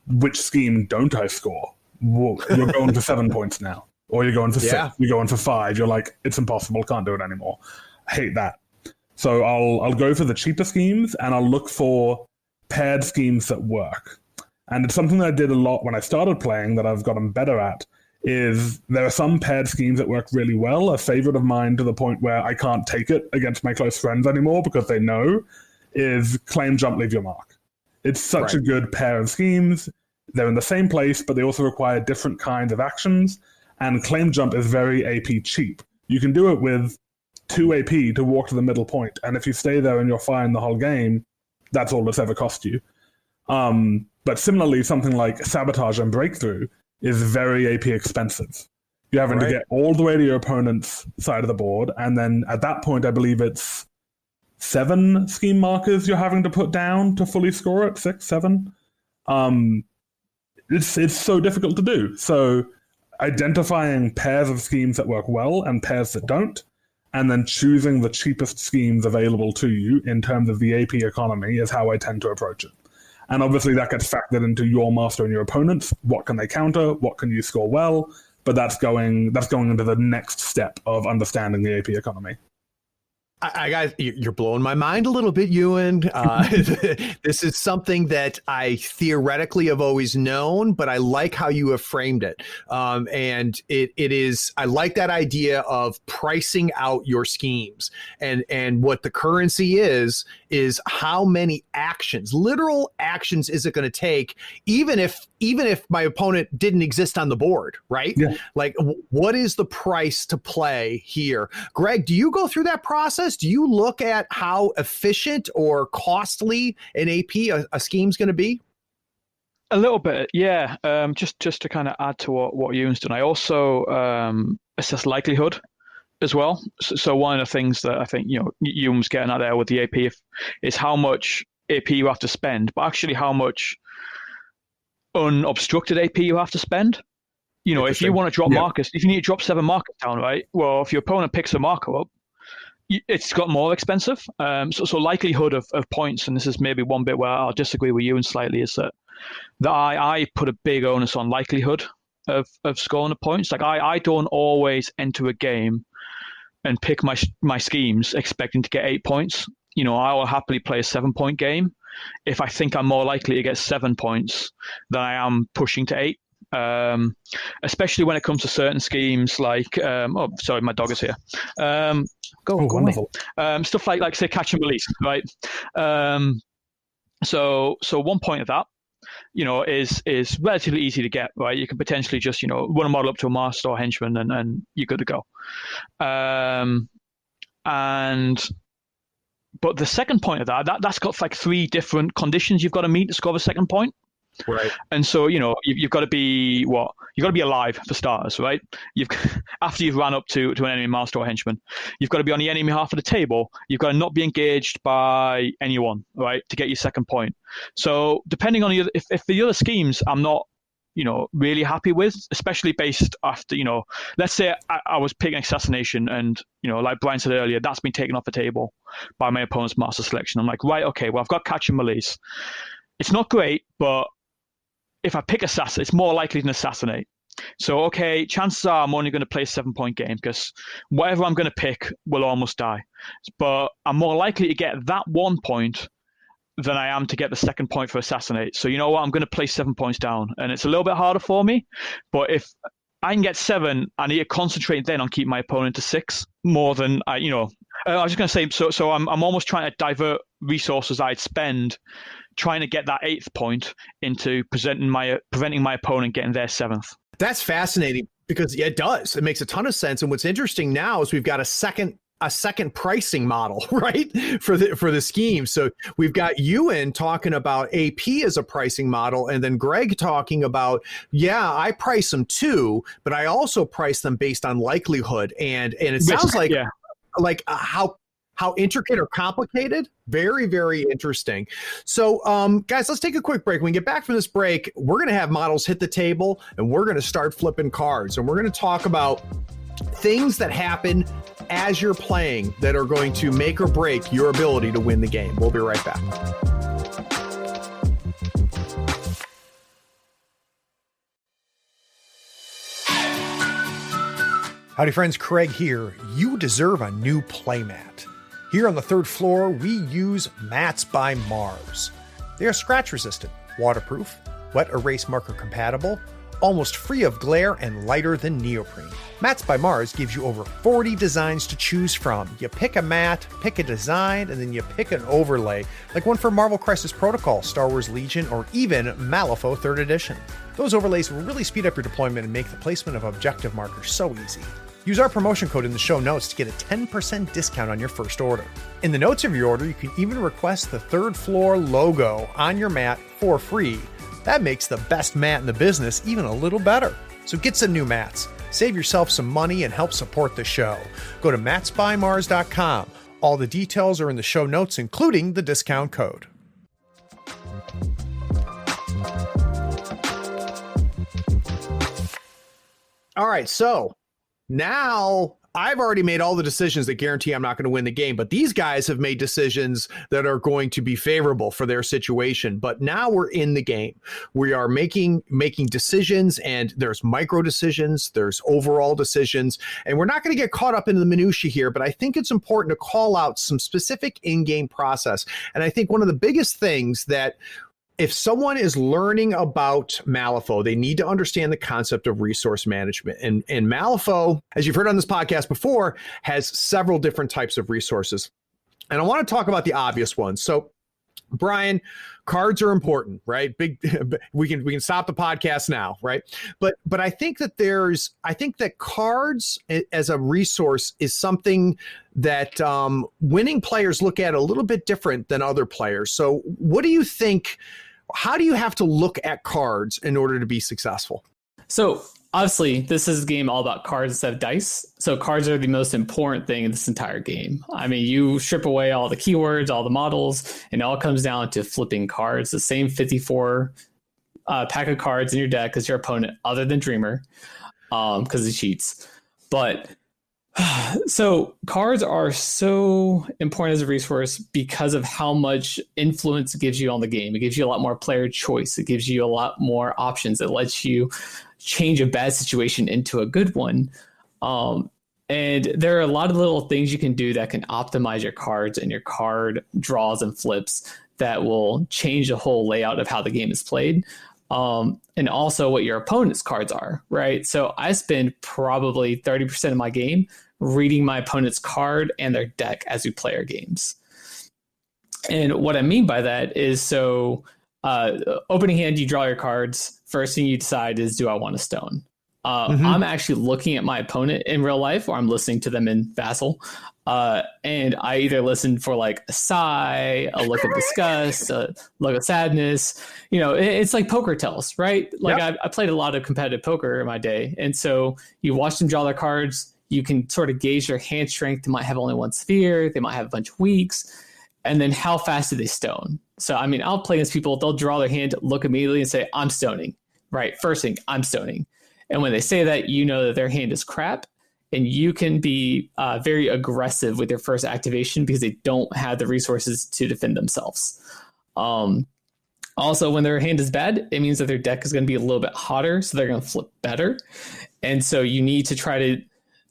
which scheme don't I score? Well, you're going for 7 points now, or you're going for 6, you're going for 5. You're like, it's impossible, can't do it anymore. I hate that. So I'll go for the cheaper schemes, and I'll look for paired schemes that work. And it's something that I did a lot when I started playing that I've gotten better at, is there are some paired schemes that work really well. A favorite of mine, to the point where I can't take it against my close friends anymore because they know, is Claim, Jump, Leave Your Mark. It's such a good pair of schemes. They're in the same place, but they also require different kinds of actions. And Claim Jump is very AP cheap. You can do it with 2 AP to walk to the middle point. And if you stay there and you're fine the whole game, that's all it's ever cost you. But similarly, something like Sabotage and Breakthrough is very AP expensive. You're having to get all the way to your opponent's side of the board, and then at that point, I believe it's 7 scheme markers you're having to put down to fully score it, 6, 7. It's so difficult to do. So identifying pairs of schemes that work well and pairs that don't, and then choosing the cheapest schemes available to you in terms of the AP economy is how I tend to approach it. And obviously that gets factored into your master and your opponents. What can they counter? What can you score well? But that's going into the next step of understanding the AP economy. Guys, you're blowing my mind a little bit, Ewan. This is something that I theoretically have always known, but I like how you have framed it. And it is, I like that idea of pricing out your schemes, and what the currency is how many actions, literal actions, is it going to take, even if my opponent didn't exist on the board, right? Yeah. Like, what is the price to play here? Greg, do you go through that process? this? Do you look at how efficient or costly an AP, a scheme's going to be? A little bit, yeah. Just to kind of add to what Ewan's done, I also assess likelihood as well. So one of the things that I think Ewan's getting at there with the AP is how much AP you have to spend, but actually how much unobstructed AP you have to spend. If you want to drop markers, if you need to drop 7 markers down, right? Well, if your opponent picks a marker up, it's got more expensive. So likelihood of points, and this is maybe one bit where I'll disagree with Ewan slightly, is that I put a big onus on likelihood of scoring the points. Like I don't always enter a game and pick my schemes expecting to get 8 points. I will happily play a 7-point game if I think I'm more likely to get 7 points than I am pushing to 8. Especially when it comes to certain schemes like sorry, my dog is here. Go wonderful. Stuff like say catch and release, right? So 1 point of that is relatively easy to get, right? You can potentially just run a model up to a master or henchman and you're good to go. But the second point of that's got like 3 different conditions you've got to meet to score the second point. Right. And so, you've got to be you've got to be alive for starters, right? After you've ran up to an enemy master or henchman, you've got to be on the enemy half of the table. You've got to not be engaged by anyone, right, to get your second point. So depending on if the other schemes I'm not, really happy with, especially based after, let's say I was picking assassination and, like Bryan said earlier, that's been taken off the table by my opponent's master selection. I'm like, right, okay, well, I've got catch and release. It's not great, but if I pick assassin, it's more likely than assassinate. So, okay, chances are I'm only going to play a 7-point game because whatever I'm going to pick will almost die. But I'm more likely to get that 1 point than I am to get the second point for assassinate. So, you know what? I'm going to play 7 points down. And it's a little bit harder for me. But if I can get 7, I need to concentrate then on keeping my opponent to 6 more than I was just going to say, so I'm almost trying to divert resources I'd spend trying to get that 8th point into preventing my opponent getting their 7th. That's fascinating because it does. It makes a ton of sense. And what's interesting now is we've got a second pricing model, right, for the scheme. So we've got Ewan talking about AP as a pricing model, and then Greg talking about, I price them too, but I also price them based on likelihood. And it sounds like how intricate or complicated. Very, very interesting. So, guys, let's take a quick break. When we get back from this break, we're going to have models hit the table and we're going to start flipping cards. And we're going to talk about things that happen as you're playing that are going to make or break your ability to win the game. We'll be right back. Howdy, friends. Craig here. You deserve a new playmat. Here on the 3rd floor, we use Mats by Mars. They are scratch resistant, waterproof, wet erase marker compatible, almost free of glare, and lighter than neoprene. Mats by Mars gives you over 40 designs to choose from. You pick a mat, pick a design, and then you pick an overlay, like one for Marvel Crisis Protocol, Star Wars Legion, or even Malifaux 3rd Edition. Those overlays will really speed up your deployment and make the placement of objective markers so easy. Use our promotion code in the show notes to get a 10% discount on your first order. In the notes of your order, you can even request the 3rd floor logo on your mat for free. That makes the best mat in the business even a little better. So get some new mats, save yourself some money, and help support the show. Go to matsbymars.com. All the details are in the show notes, including the discount code. All right, so now I've already made all the decisions that guarantee I'm not going to win the game, but these guys have made decisions that are going to be favorable for their situation. But now we're in the game. We are making decisions, and there's micro decisions, there's overall decisions, and we're not going to get caught up in the minutia here, but I think it's important to call out some specific in-game process. And I think one of the biggest things that if someone is learning about Malifaux, they need to understand the concept of resource management. And Malifaux, as you've heard on this podcast before, has several different types of resources. And I want to talk about the obvious ones. So Bryan, cards are important, right? We can stop the podcast now, right? But I think that cards as a resource is something that winning players look at a little bit different than other players. So what do you think? How do you have to look at cards in order to be successful? So obviously, this is a game all about cards instead of dice. So cards are the most important thing in this entire game. I mean, you strip away all the keywords, all the models, and it all comes down to flipping cards. The same 54 pack of cards in your deck as your opponent, other than Dreamer, because he cheats. But so cards are so important as a resource because of how much influence it gives you on the game. It gives you a lot more player choice. It gives you a lot more options. It lets you change a bad situation into a good one. And there are a lot of little things you can do that can optimize your cards and your card draws and flips that will change the whole layout of how the game is played. And also what your opponent's cards are, right? So I spend probably 30% of my game reading my opponent's card and their deck as we play our games. And what I mean by that is, so opening hand, you draw your cards. First thing you decide is, do I want a stone? I'm actually looking at my opponent in real life, or I'm listening to them in Vassal. And I either listen for like a sigh, a look of disgust, a look of sadness. You know, it's like poker tells, right? Like I played a lot of competitive poker in my day. And so you watch them draw their cards. You can sort of gauge their hand strength. They might have only one sphere. They might have a bunch of weaks. And then how fast do they stone? So, I mean, I'll play against people. They'll draw their hand, look immediately and say, I'm stoning, right? First thing, I'm stoning. And when they say that, you know that their hand is crap. And you can be very aggressive with your first activation because they don't have the resources to defend themselves. Also, when their hand is bad, it means that their deck is going to be a little bit hotter, so they're going to flip better. And so you need to try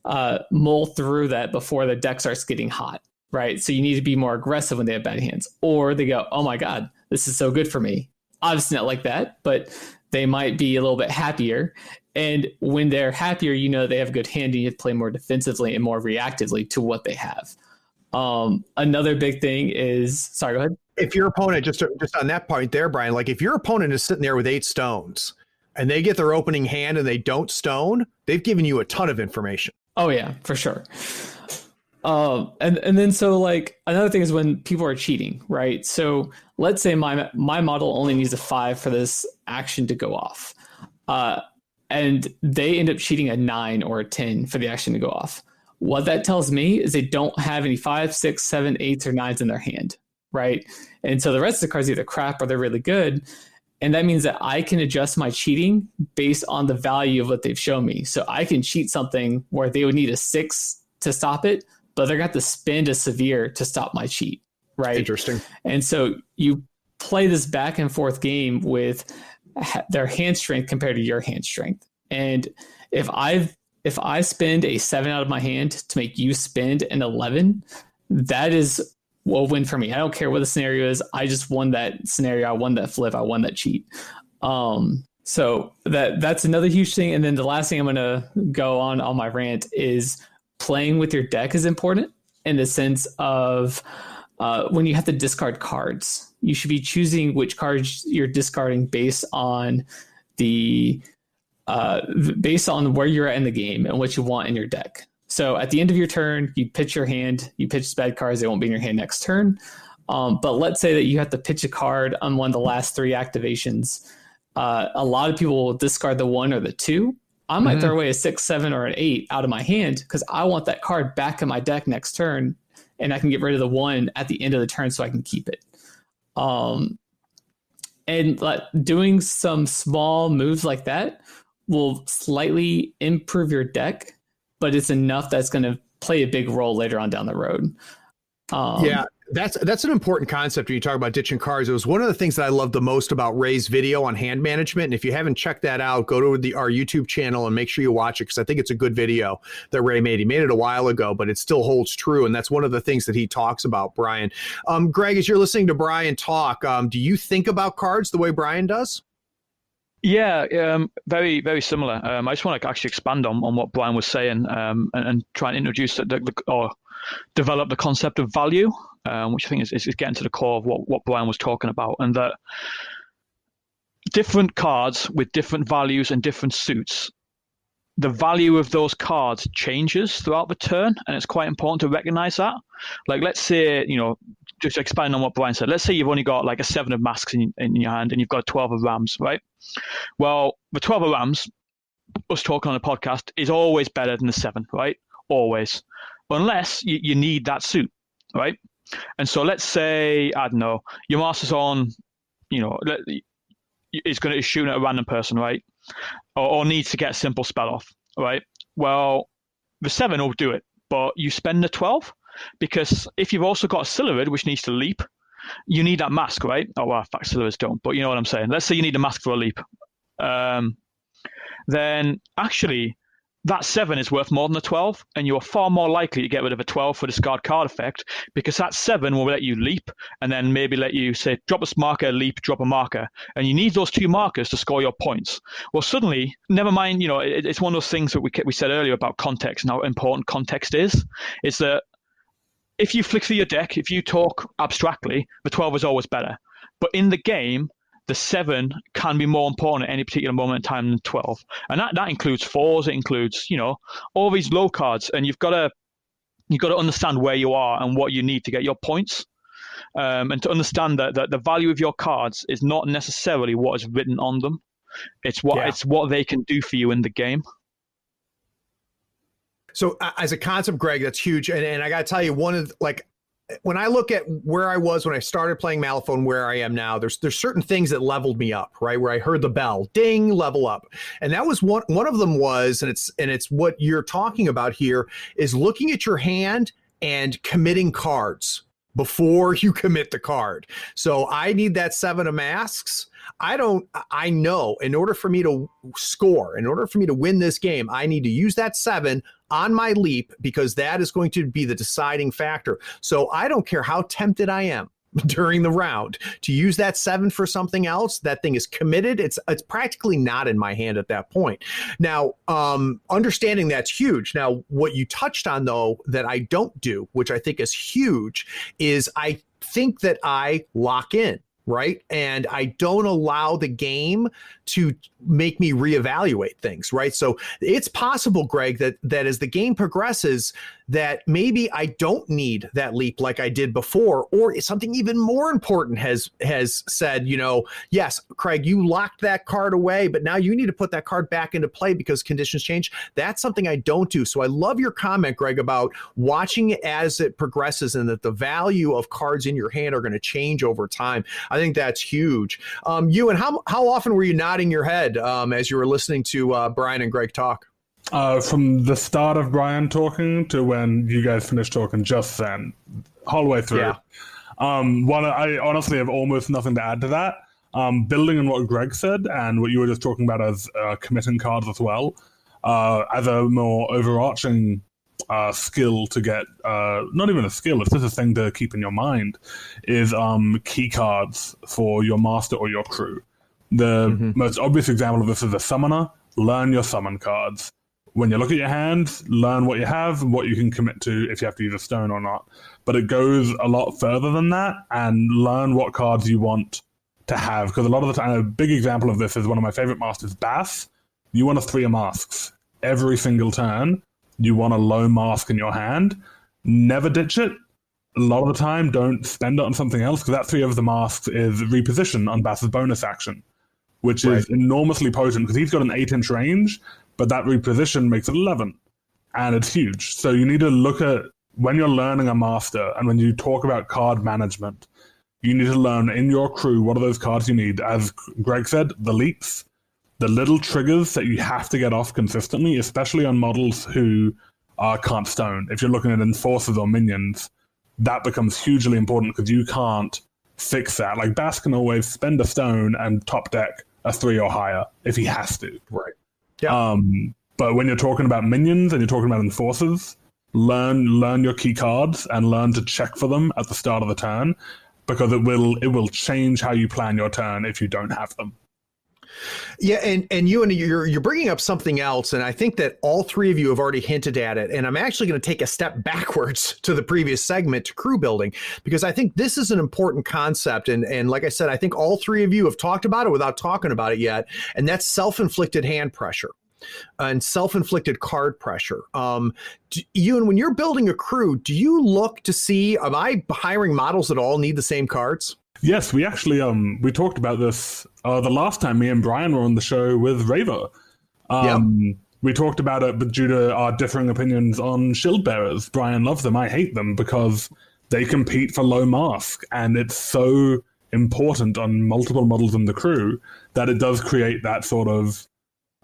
to mull through that before the deck starts getting hot, right? So you need to be more aggressive when they have bad hands. Or they go, oh my God, this is so good for me. Obviously not like that, but they might be a little bit happier. And when they're happier, you know they have a good hand and you have to play more defensively and more reactively to what they have. Another big thing is, sorry, go ahead. If your opponent, just on that point there, Bryan, like if your opponent is sitting there with 8 stones and they get their opening hand and they don't stone, they've given you a ton of information. Oh yeah, for sure. And then so like another thing is when people are cheating, right? So let's say my model only needs a 5 for this action to go off. And they end up cheating a 9 or a 10 for the action to go off. What that tells me is they don't have any 5, 6, 7, 8s, or 9s in their hand, right? And so the rest of the cards are either crap or they're really good. And that means that I can adjust my cheating based on the value of what they've shown me. So I can cheat something where they would need a 6 to stop it, but they're going to have to spend a severe to stop my cheat, right? Interesting. And so you play this back and forth game with their hand strength compared to your hand strength. And if I spend a 7 out of my hand to make you spend an 11, that is a win for me. I don't care what the scenario is. I just won that scenario. I won that flip. I won that cheat. So that's another huge thing. And then the last thing I'm going to go on my rant is playing with your deck is important in the sense of when you have to discard cards. You should be choosing which cards you're discarding based on where you're at in the game and what you want in your deck. So at the end of your turn, you pitch your hand, you pitch bad cards, they won't be in your hand next turn. But let's say that you have to pitch a card on one of the last 3 activations. A lot of people will discard the 1 or the 2. I might throw away a 6, 7, or an 8 out of my hand because I want that card back in my deck next turn, and I can get rid of the 1 at the end of the turn so I can keep it. And doing some small moves like that will slightly improve your deck, but it's enough that's going to play a big role later on down the road. Yeah, that's an important concept when you talk about ditching cards. It was one of the things that I loved the most about Ray's video on hand management. And if you haven't checked that out, go to our YouTube channel and make sure you watch it because I think it's a good video that Ray made. He made it a while ago, but it still holds true. And that's one of the things that he talks about, Bryan. Greg, as you're listening to Bryan talk, do you think about cards the way Bryan does? Yeah, very, very similar. I just want to actually expand on what Bryan was saying, and try and introduce or develop the concept of value, which I think is getting to the core of what Bryan was talking about, and that different cards with different values and different suits, the value of those cards changes throughout the turn, and it's quite important to recognize that. Like, let's say, just expanding on what Bryan said, let's say you've only got like a 7 of masks in your hand and you've got a 12 of rams, right? Well, the 12 of rams, us talking on the podcast, is always better than the 7, right? Always. Unless you need that suit, right? And so let's say, I don't know, your master's on, is shooting at a random person, right? Or needs to get a simple spell off, right? Well, the 7 will do it, but you spend the 12, because if you've also got a Silverid, which needs to leap, you need that mask, right? Oh, well, in fact, Silverids don't, but you know what I'm saying. Let's say you need a mask for a leap. Then actually, that 7 is worth more than the 12, and you're far more likely to get rid of a 12 for discard card effect, because that 7 will let you leap, and then maybe let you, say, drop a marker, leap, drop a marker, and you need those 2 markers to score your points. Well, suddenly, never mind, it's one of those things that we said earlier about context and how important context is that if you flick through your deck, if you talk abstractly, the 12 is always better. But in the game, the 7 can be more important at any particular moment in time than 12. And that includes 4s, it includes, all these low cards, and you've got to understand where you are and what you need to get your points. And to understand that the value of your cards is not necessarily what is written on them. It's what they can do for you in the game. So as a concept, Greg, that's huge. And I got to tell you, when I look at where I was when I started playing Malifaux and where I am now, there's certain things that leveled me up, right? Where I heard the bell, ding, level up. And that was one of them was, and it's what you're talking about here, is looking at your hand and committing cards before you commit the card. So I need that 7 of masks. I know in order for me to score, in order for me to win this game, I need to use that 7 on my leap, because that is going to be the deciding factor. So I don't care how tempted I am during the round to use that 7 for something else. That thing is committed. It's practically not in my hand at that point. Now, understanding that's huge. Now, what you touched on, though, that I don't do, which I think is huge, is I think that I lock in. Right. And I don't allow the game to make me reevaluate things. Right. So it's possible, Greg, that as the game progresses, that maybe I don't need that leap like I did before, or something even more important has said, yes, Craig, you locked that card away, but now you need to put that card back into play because conditions change. That's something I don't do. So I love your comment, Greg, about watching it as it progresses and that the value of cards in your hand are going to change over time. I think that's huge. Ewan, how often were you nodding your head as you were listening to Bryan and Greg talk? From the start of Bryan talking to when you guys finished talking, just then, whole way through. Yeah. I honestly have almost nothing to add to that. Building on what Greg said and what you were just talking about as committing cards as well, as a more overarching skill to get, not even a skill, it's just a thing to keep in your mind, is key cards for your master or your crew. The most obvious example of this is a summoner. Learn your summon cards. When you look at your hand, learn what you have and what you can commit to if you have to use a stone or not. But it goes a lot further than that, and learn what cards you want to have. Because a lot of the time, a big example of this is one of my favorite masters, Bass. You want a 3 of masks. Every single turn, you want a low mask in your hand. Never ditch it. A lot of the time, don't spend it on something else, because that 3 of the masks is reposition on Bass's bonus action, which is enormously potent, because he's got an 8-inch range, but that reposition makes it 11, and it's huge. So you need to look at, when you're learning a master, and when you talk about card management, you need to learn in your crew what are those cards you need. As Greg said, the leaps, the little triggers that you have to get off consistently, especially on models who can't stone. If you're looking at enforcers or minions, that becomes hugely important, because you can't fix that. Like, Bass can always spend a stone and top deck a 3 or higher if he has to. Right. Yeah. But when you're talking about minions and you're talking about enforcers, learn your key cards and learn to check for them at the start of the turn, because it will change how you plan your turn if you don't have them. Yeah, and you're bringing up something else, and I think that all three of you have already hinted at it. And I'm actually going to take a step backwards to the previous segment to crew building, because I think this is an important concept. And like I said, I think all three of you have talked about it without talking about it yet, and that's self-inflicted hand pressure and self-inflicted card pressure. Ewan, when you're building a crew, do you look to see, am I hiring models that all need the same cards? Yes, we actually we talked about this the last time me and Bryan were on the show with Raver. We talked about it, but due to our differing opinions on shield bearers, Bryan loves them. I hate them because they compete for low mask, and it's so important on multiple models in the crew that it does create that sort of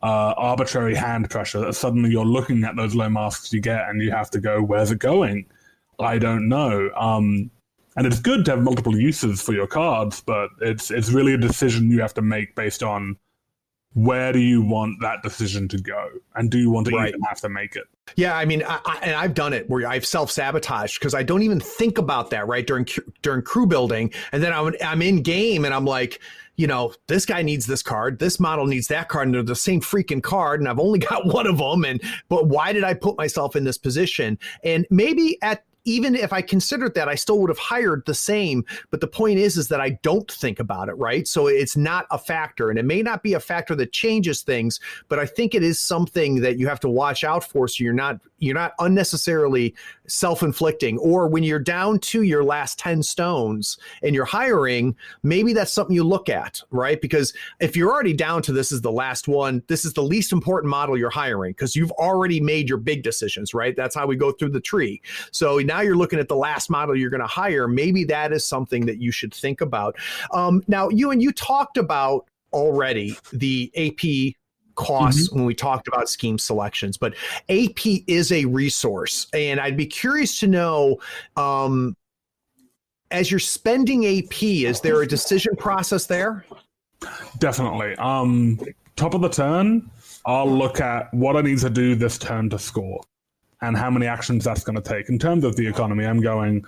arbitrary hand pressure that suddenly you're looking at those low masks you get and you have to go, where's it going? I don't know. And it's good to have multiple uses for your cards, but it's really a decision you have to make based on where do you want that decision to go, and do you want to even have to make it? Yeah, I mean, I've done it where I've self-sabotaged because I don't even think about that during crew building, and then I'm in game and I'm like, this guy needs this card, this model needs that card, and they're the same freaking card, and I've only got one of them. But why did I put myself in this position? And maybe even if I considered that, I still would have hired the same. But the point is that I don't think about it, right? So it's not a factor, and it may not be a factor that changes things, but I think it is something that you have to watch out for, so you're not unnecessarily self-inflicting. Or when you're down to your last 10 stones and you're hiring, maybe that's something you look at, right? Because if you're already down to this is the last one, this is the least important model you're hiring because you've already made your big decisions, right? That's how we go through the tree. So now you're looking at the last model you're going to hire. Maybe that is something that you should think about. Now, Ewan, you talked about already the AP costs when we talked about scheme selections, but AP is a resource, and I'd be curious to know, as you're spending AP, is there a decision process there? Definitely. Top of the turn, I'll look at what I need to do this turn to score and how many actions that's going to take. In terms of the economy, I'm going,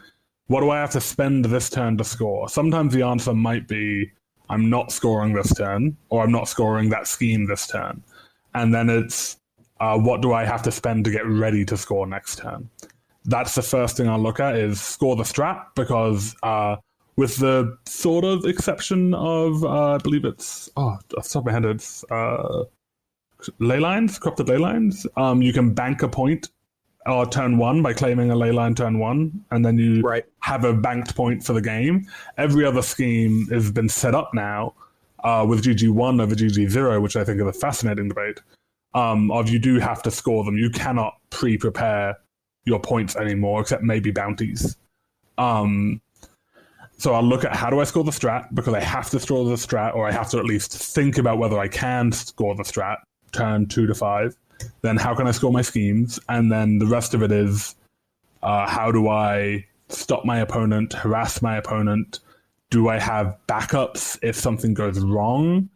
what do I have to spend this turn to score? Sometimes the answer might be, I'm not scoring this turn, or I'm not scoring that scheme this turn. And then it's, what do I have to spend to get ready to score next turn? That's the first thing I'll look at, is score the strat, because with the sort of exception of, I believe it's, off the top of my head, it's ley lines, corrupted ley lines. You can bank a point turn one by claiming a ley line turn one, and then you have a banked point for the game. Every other scheme has been set up now with GG1 over GG0, which I think is a fascinating debate, of you do have to score them. You cannot pre-prepare your points anymore, except maybe bounties. So I'll look at, how do I score the strat, because I have to score the strat, or I have to at least think about whether I can score the strat, turn 2 to 5. Then how can I score my schemes? And then the rest of it is, how do I stop my opponent, harass my opponent? Do I have backups if something goes wrong?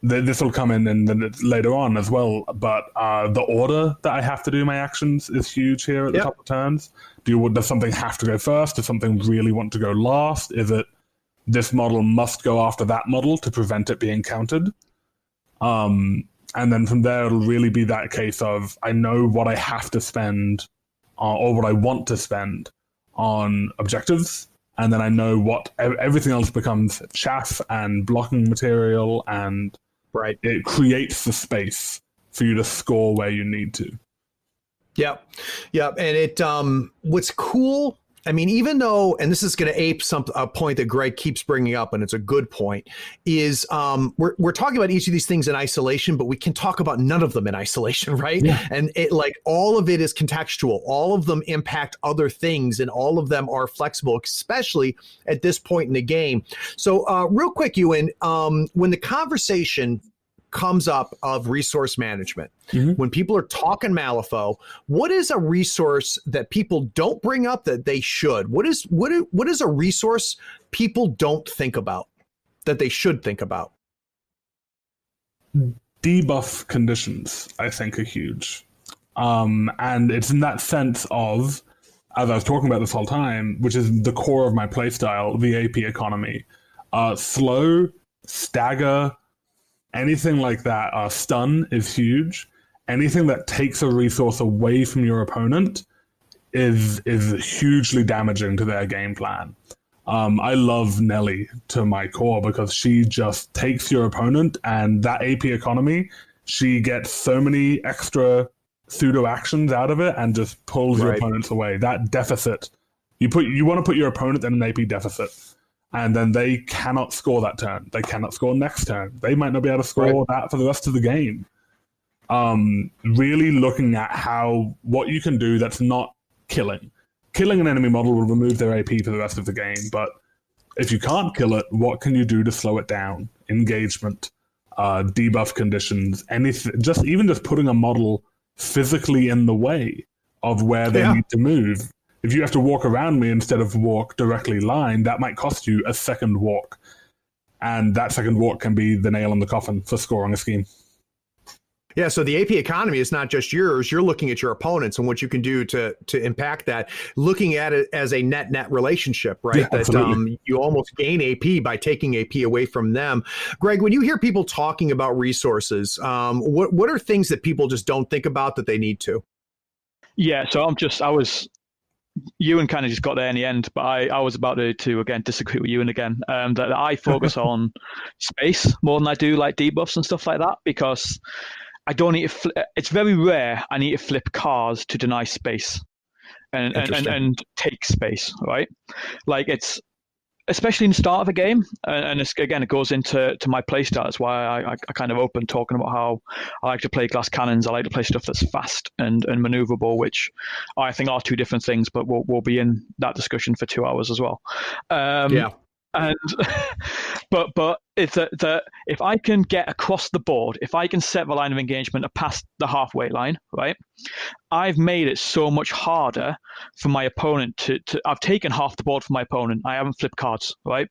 This will come in later on as well, but the order that I have to do my actions is huge here at the top of turns. Does something have to go first? Does something really want to go last? Is it this model must go after that model to prevent it being countered? And then from there, it'll really be that case of, I know what I have to spend or what I want to spend on objectives. And then I know what everything else becomes chaff and blocking material, and it creates the space for you to score where you need to. Yep. And it, what's cool, I mean, even though, and this is going to ape a point that Greg keeps bringing up, and it's a good point, is we're talking about each of these things in isolation, but we can talk about none of them in isolation, right? Yeah. And it, like, all of it is contextual. All of them impact other things, and all of them are flexible, especially at this point in the game. So real quick, Ewan, when the conversation comes up of resource management, when people are talking Malifaux, what is a resource that people don't bring up that they should? What is a resource people don't think about that they should think about? Debuff conditions, I think, are huge. And it's in that sense of, as I was talking about this whole time, which is the core of my playstyle, the AP economy. Slow, stagger, anything like that, stun is huge. Anything that takes a resource away from your opponent is hugely damaging to their game plan. I love Nelly to my core because she just takes your opponent, and that AP economy, she gets so many extra pseudo actions out of it and just pulls your opponents away. That deficit, you want to put your opponent in an AP deficit, and then they cannot score that turn. They cannot score next turn. They might not be able to score that for the rest of the game. Really looking at what you can do that's not killing. Killing an enemy model will remove their AP for the rest of the game, but if you can't kill it, what can you do to slow it down? Engagement, debuff conditions, anything. Just putting a model physically in the way of where they need to move. If you have to walk around me instead of walk directly line, that might cost you a second walk, and that second walk can be the nail in the coffin for scoring a scheme. Yeah, so the AP economy is not just yours. You're looking at your opponents and what you can do to impact that, looking at it as a net relationship, right? Yeah, that you almost gain AP by taking AP away from them. Greg, when you hear people talking about resources, what are things that people just don't think about that they need to? Yeah, so Ewan kind of just got there in the end, but I was about to again disagree with Ewan again. That I focus on space more than I do like debuffs and stuff like that, because I don't need to. It's very rare I need to flip cards to deny space and take space, right? Like, it's especially in the start of a game, and it goes into my playstyle. That's why I kind of open talking about how I like to play glass cannons. I like to play stuff that's fast and maneuverable, which I think are two different things, but we'll be in that discussion for 2 hours as well. And but it's that if I can get across the board, if I can set the line of engagement past the halfway line, right, I've made it so much harder for my opponent to I've taken half the board from my opponent. I haven't flipped cards, right?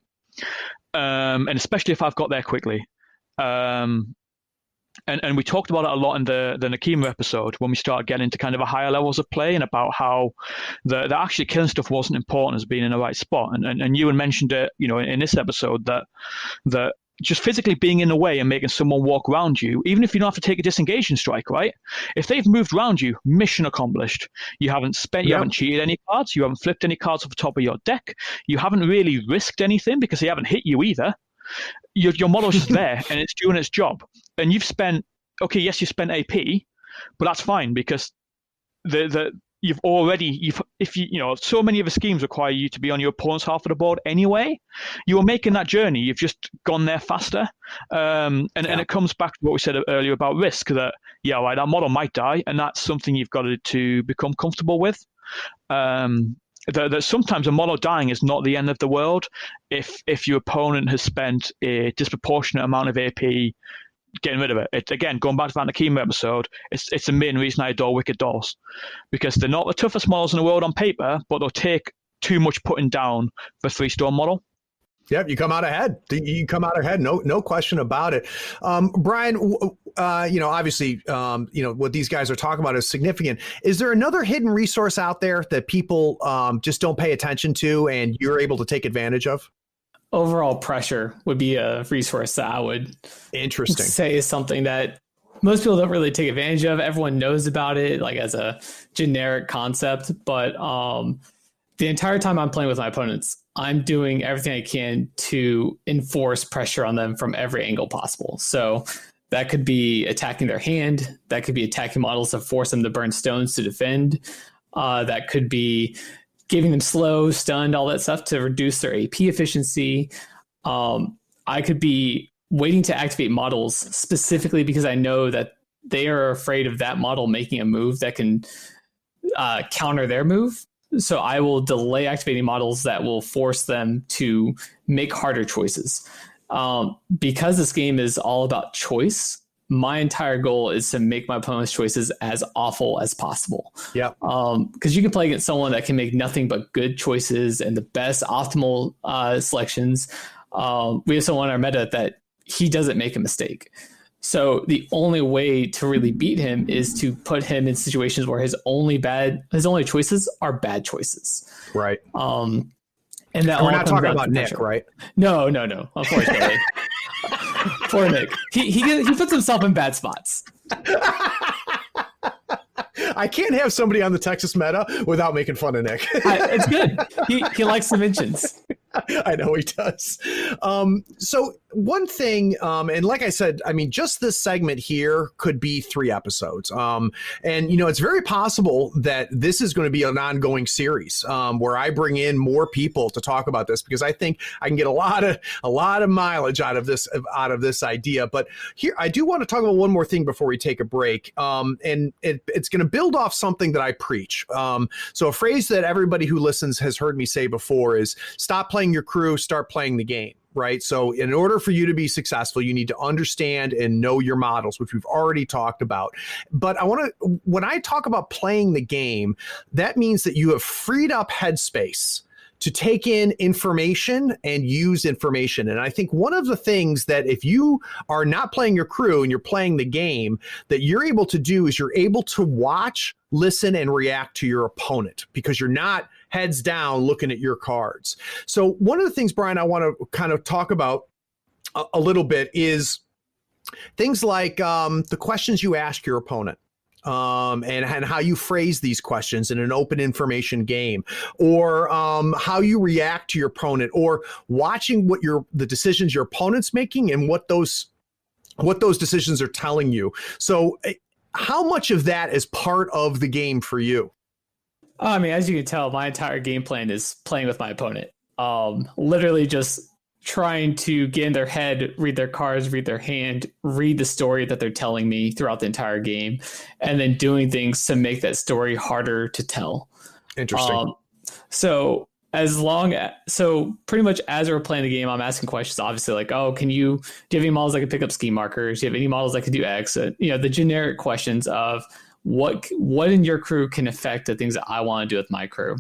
And especially if I've got there quickly. And we talked about it a lot in the Nakima episode when we started getting into kind of a higher levels of play, and about how the actually killing stuff wasn't important as being in the right spot. And Ewan mentioned it, in this episode, that just physically being in the way and making someone walk around you, even if you don't have to take a disengaging strike, right? If they've moved around you, mission accomplished. You haven't haven't cheated any cards, you haven't flipped any cards off the top of your deck, you haven't really risked anything because they haven't hit you either. Your model's just there and it's doing its job. And you've spent AP, but that's fine, because so many of the schemes require you to be on your opponent's half of the board anyway. You are making that journey. You've just gone there faster. And it comes back to what we said earlier about risk, that that model might die, and that's something you've got to become comfortable with. That sometimes a model dying is not the end of the world if your opponent has spent a disproportionate amount of AP getting rid of it. It's, again, going back to that Nakima episode, it's the main reason I adore Wicked Dolls, because they're not the toughest models in the world on paper, but they'll take too much putting down for a 3-star model. Yep, you come out ahead. You come out ahead. No question about it. Bryan, obviously, what these guys are talking about is significant. Is there another hidden resource out there that people just don't pay attention to and you're able to take advantage of? Overall pressure would be a resource that I would say is something that most people don't really take advantage of. Everyone knows about it, like, as a generic concept, but the entire time I'm playing with my opponents, I'm doing everything I can to enforce pressure on them from every angle possible. So that could be attacking their hand. That could be attacking models to force them to burn stones to defend. That could be giving them slow, stunned, all that stuff to reduce their AP efficiency. I could be waiting to activate models specifically because I know that they are afraid of that model making a move that can counter their move. So I will delay activating models that will force them to make harder choices. Because this game is all about choice, my entire goal is to make my opponent's choices as awful as possible. Yeah. Because you can play against someone that can make nothing but good choices and the best optimal selections. We have someone in our meta that he doesn't make a mistake. So the only way to really beat him is to put him in situations where his only choices are bad choices. Right. And that we're not talking about Nick, right? No, unfortunately. Poor Nick. He puts himself in bad spots. I can't have somebody on the Texas meta without making fun of Nick. It's good. He likes the mentions. I know he does. So one thing, and like I said, I mean, just this segment here could be 3 episodes. And, it's very possible that this is going to be an ongoing series where I bring in more people to talk about this, because I think I can get a lot of mileage out of this idea. But here, I do want to talk about one more thing before we take a break. And it's going to build off something that I preach. So a phrase that everybody who listens has heard me say before is stop playing your crew, start playing the game, right? So in order for you to be successful, you need to understand and know your models, which we've already talked about. But when I talk about playing the game, that means that you have freed up headspace to take in information and use information. And I think one of the things that if you are not playing your crew and you're playing the game, that you're able to do is you're able to watch, listen, and react to your opponent, because you're not heads down looking at your cards. So one of the things, Bryan, I want to kind of talk about a little bit is things like the questions you ask your opponent. And how you phrase these questions in an open information game, or how you react to your opponent, or watching the decisions your opponent's making and what those decisions are telling you. So how much of that is part of the game for you? I mean, as you can tell, my entire game plan is playing with my opponent. Literally just trying to get in their head, read their cards, read their hand, read the story that they're telling me throughout the entire game, and then doing things to make that story harder to tell. Interesting. So pretty much as we're playing the game, I'm asking questions, obviously, like, do you have any models that can pick up scheme markers? Do you have any models that can do X? The generic questions of what in your crew can affect the things that I want to do with my crew.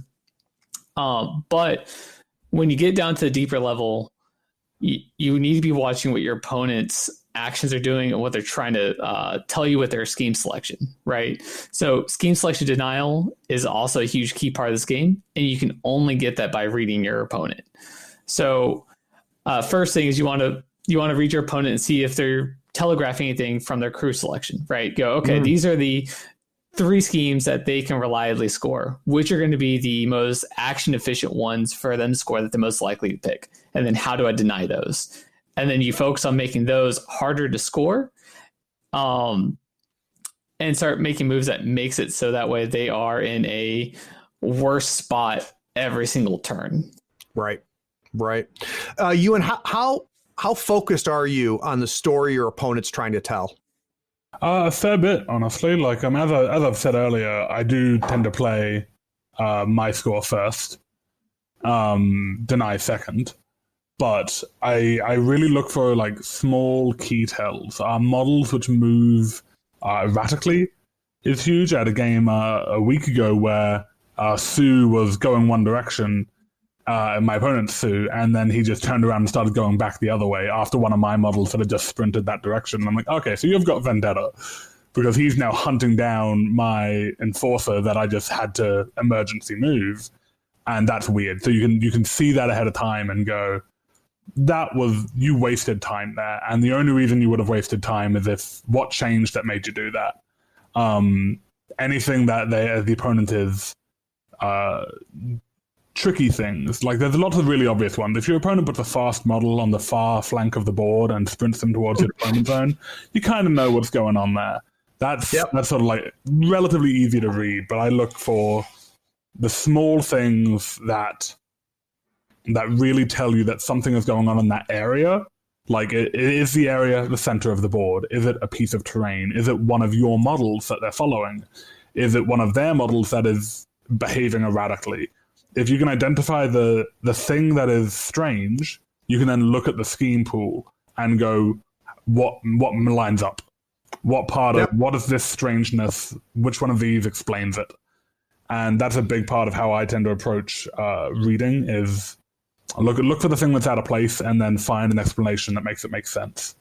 But when you get down to the deeper level, you need to be watching what your opponent's actions are doing and what they're trying to tell you with their scheme selection, right? So scheme selection denial is also a huge key part of this game, and you can only get that by reading your opponent. So first thing is you want to read your opponent and see if they're telegraphing anything from their crew selection, right? Go, okay, these are the 3 schemes that they can reliably score, which are going to be the most action efficient ones for them to score that they're most likely to pick. And then how do I deny those? And then you focus on making those harder to score, and start making moves that makes it so that way they are in a worse spot every single turn. Right. Ewan, how focused are you on the story your opponent's trying to tell? A fair bit, honestly. Like as I've said earlier, I do tend to play my score first, deny second. But I really look for like small key tells. Models which move erratically is huge. I had a game a week ago where Sue was going one direction, my opponent's Sue, and then he just turned around and started going back the other way after one of my models that had just sprinted that direction. And I'm like, okay, so you've got vendetta, because he's now hunting down my enforcer that I just had to emergency move, and that's weird. So you can see that ahead of time and go, you wasted time there, and the only reason you would have wasted time is if what changed that made you do that. Anything that the opponent is tricky things, like there's lots of really obvious ones. If your opponent puts a fast model on the far flank of the board and sprints them towards your opponent's zone, you kind of know what's going on there. That's sort of like relatively easy to read, but I look for the small things that really tell you that something is going on in that area. Like, is the area the center of the board? Is it a piece of terrain? Is it one of your models that they're following? Is it one of their models that is behaving erratically? If you can identify the thing that is strange, you can then look at the scheme pool and go, what lines up? What part of what is this strangeness? Which one of these explains it? And that's a big part of how I tend to approach reading is look for the thing that's out of place and then find an explanation that makes it make sense.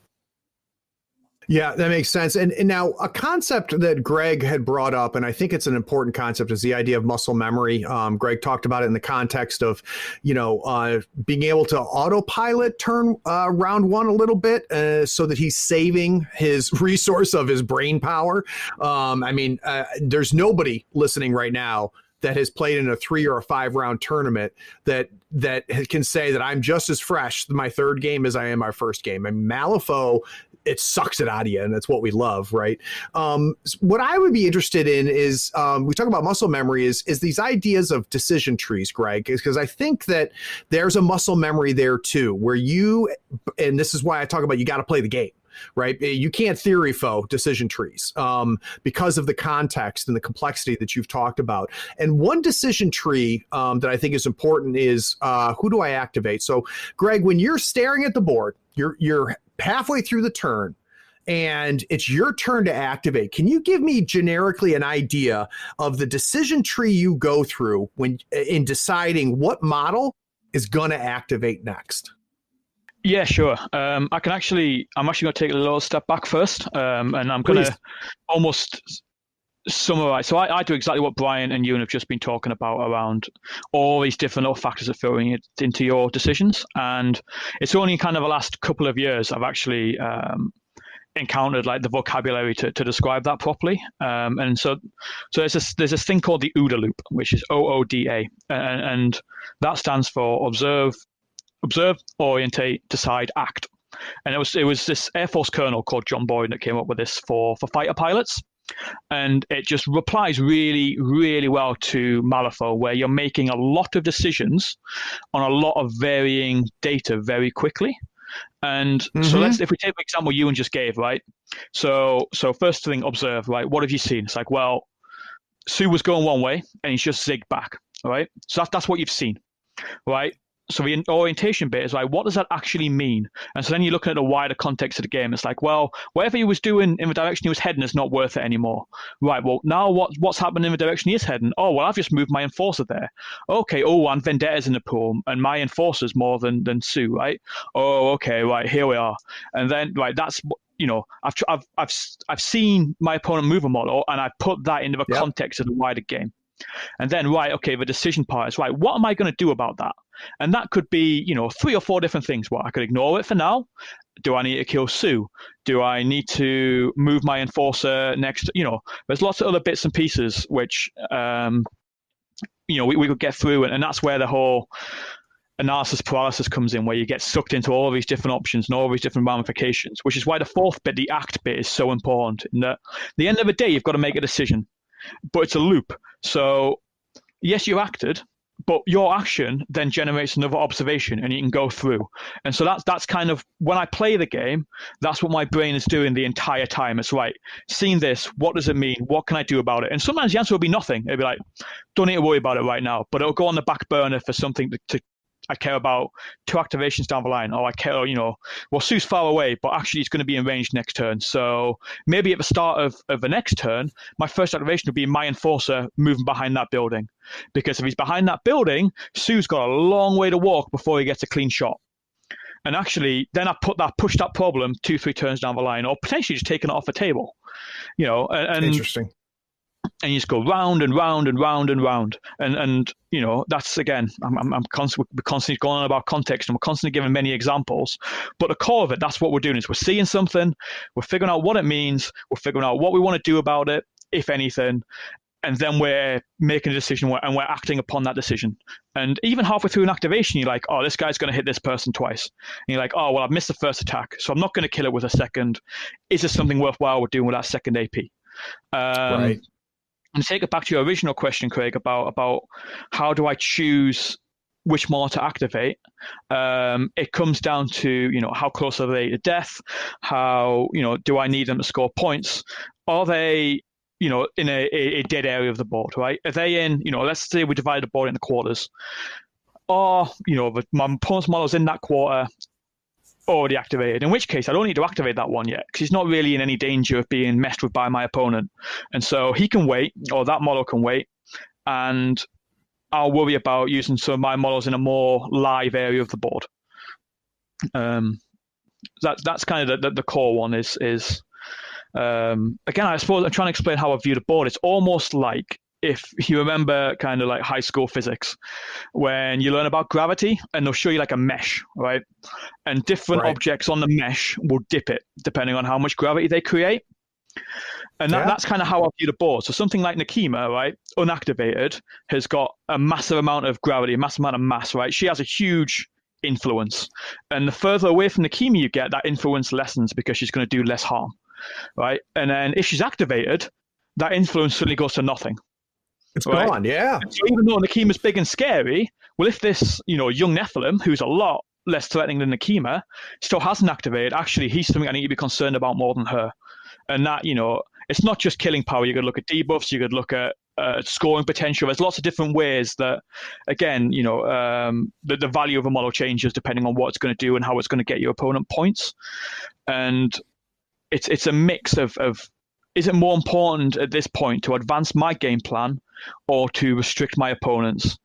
Yeah, that makes sense. And now a concept that Greg had brought up, and I think it's an important concept, is the idea of muscle memory. Greg talked about it in the context of, being able to autopilot turn round one a little bit so that he's saving his resource of his brain power. There's nobody listening right now that has played in a 3 or a 5 round tournament that can say that I'm just as fresh my third game as I am my first game. And Malifaux, it sucks it out of you, and that's what we love, right? What I would be interested in is, we talk about muscle memory, is these ideas of decision trees, Greg, because I think that there's a muscle memory there too, where and this is why I talk about you got to play the game. Right. You can't theory-faux decision trees because of the context and the complexity that you've talked about. And one decision tree that I think is important is who do I activate? So, Greg, when you're staring at the board, you're halfway through the turn and it's your turn to activate. Can you give me generically an idea of the decision tree you go through when in deciding what model is going to activate next? Yeah, sure. I'm actually going to take a little step back first, and I'm going to almost summarize. So I do exactly what Bryan and Ewan have just been talking about around all these different little factors that throw it into your decisions. And it's only kind of the last couple of years I've actually encountered like the vocabulary to describe that properly. And so there's this thing called the OODA loop, which is OODA, and that stands for observe, orientate, decide, act. And it was this Air Force colonel called John Boyd that came up with this for fighter pilots. And it just applies really, really well to Malifaux, where you're making a lot of decisions on a lot of varying data very quickly. And so if we take the example Ewan just gave, right? So first thing, observe, right? What have you seen? It's like, well, Sue was going one way and he's just zigged back, right? So that's what you've seen, right? So the orientation bit is like, what does that actually mean? And so then you're looking at the wider context of the game. It's like, well, whatever he was doing in the direction he was heading is not worth it anymore. Right, well, now what's happening in the direction he is heading? Oh, well, I've just moved my enforcer there. Okay, and Vendetta's in the pool, and my enforcer's more than Sue, right? Oh, okay, right, here we are. And then, right, that's... I've seen my opponent move a model, and I put that into the context of the wider game. And then, right, okay, the decision part is, right, what am I going to do about that? And that could be, 3 or 4 different things. Well, I could ignore it for now. Do I need to kill Sue? Do I need to move my enforcer next? There's lots of other bits and pieces which, we could get through. And that's where the whole analysis paralysis comes in, where you get sucked into all of these different options and all of these different ramifications, which is why the fourth bit, the act bit, is so important. In that at the end of the day, you've got to make a decision. But it's a loop. So, yes, you acted, but your action then generates another observation, and you can go through. And so that's kind of, when I play the game, that's what my brain is doing the entire time. It's right, seeing this, what does it mean? What can I do about it? And sometimes the answer will be nothing. It'll be like, don't need to worry about it right now. But it'll go on the back burner for something to I care about 2 activations down the line, or I care, well, Sue's far away, but actually he's going to be in range next turn. So maybe at the start of the next turn, my first activation would be my enforcer moving behind that building. Because if he's behind that building, Sue's got a long way to walk before he gets a clean shot. And actually, then I push that problem 2-3 turns down the line, or potentially just taking it off the table. And interesting. And you just go round and round and round and round. And that's, again, we're constantly going on about context, and we're constantly giving many examples. But the core of it, that's what we're doing, is we're seeing something, we're figuring out what it means, we're figuring out what we want to do about it, if anything, and then we're making a decision and we're acting upon that decision. And even halfway through an activation, you're like, oh, this guy's going to hit this person twice. And you're like, oh, well, I've missed the first attack, so I'm not going to kill it with a second. Is there something worthwhile we're doing with that second AP? Right. And to take it back to your original question, Craig, about how do I choose which model to activate, it comes down to, how close are they to death? How, do I need them to score points? Are they, in a dead area of the board, right? Are they in, let's say we divide the board into quarters. Or, my opponent's model's in that quarter, already activated, in which case I don't need to activate that one yet, because he's not really in any danger of being messed with by my opponent. And so he can wait, or that model can wait, and I'll worry about using some of my models in a more live area of the board. That's kind of the core one is Again, I suppose I'm trying to explain how I view the board. It's almost like if you remember kind of like high school physics, when you learn about gravity and they'll show you like a mesh, right? And different objects on the mesh will dip it depending on how much gravity they create. And that's kind of how I view the board. So something like Nekima, right, unactivated, has got a massive amount of gravity, a massive amount of mass, right? She has a huge influence. And the further away from Nekima you get, that influence lessens because she's going to do less harm, right? And then if she's activated, that influence suddenly goes to nothing. It's gone, yeah. So even though Nekima's big and scary, well, if this, young Nephilim, who's a lot less threatening than Nekima, still hasn't activated, actually, he's something I need to be concerned about more than her. And that, it's not just killing power. You could look at debuffs. You could look at scoring potential. There's lots of different ways that, again, the value of a model changes depending on what it's going to do and how it's going to get your opponent points. And it's a mix of is it more important at this point to advance my game plan or to restrict my opponents?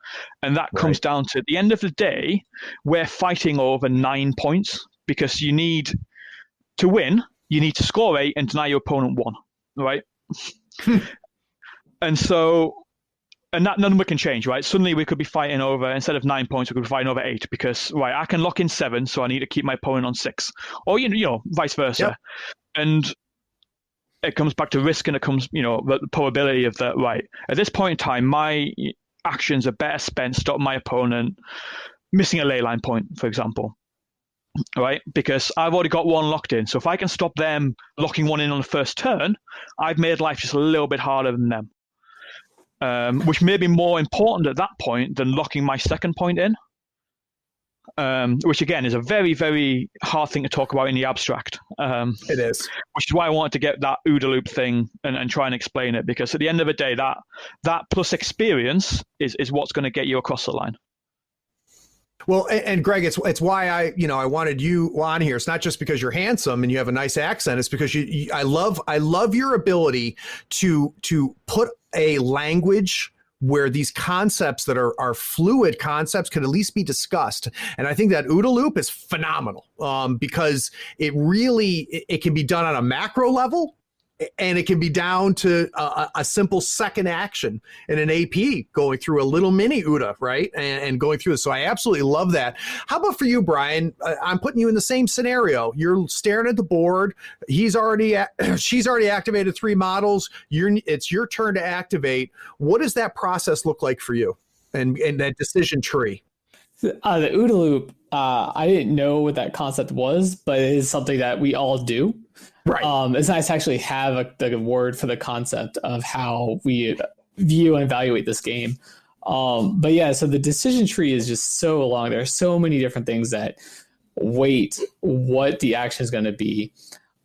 And that comes down to, at the end of the day, we're fighting over 9 points because to win, you need to score 8 and deny your opponent 1, right? And that number can change, right? Suddenly we could be fighting over, instead of 9 points, we could be fighting over 8 because, I can lock in 7, so I need to keep my opponent on 6. Or, vice versa. Yep. And it comes back to risk and it comes, the probability of that, right? At this point in time, my actions are better spent stopping my opponent missing a ley line point, for example. Right, because I've already got 1 locked in. So if I can stop them locking 1 in on the first turn, I've made life just a little bit harder than them, which may be more important at that point than locking my second point in, which again is a very, very hard thing to talk about in the abstract. It is. Which is why I wanted to get that OODA loop thing and try and explain it, because at the end of the day, that plus experience is what's going to get you across the line. Well, and Greg, it's why I wanted you on here. It's not just because you're handsome and you have a nice accent. It's because I love your ability to put a language where these concepts that are fluid concepts could at least be discussed. And I think that OODA loop is phenomenal because it can be done on a macro level. And it can be down to a simple second action in an AP going through a little mini OODA, right? And going through this. So I absolutely love that. How about for you, Bryan? I'm putting you in the same scenario. You're staring at the board. She's already activated 3 models. It's your turn to activate. What does that process look like for you and that decision tree? The OODA loop, I didn't know what that concept was, but it is something that we all do. Right. It's nice to actually have the word for the concept of how we view and evaluate this game. But yeah, so the decision tree is just so long. There are so many different things that weight what the action is going to be.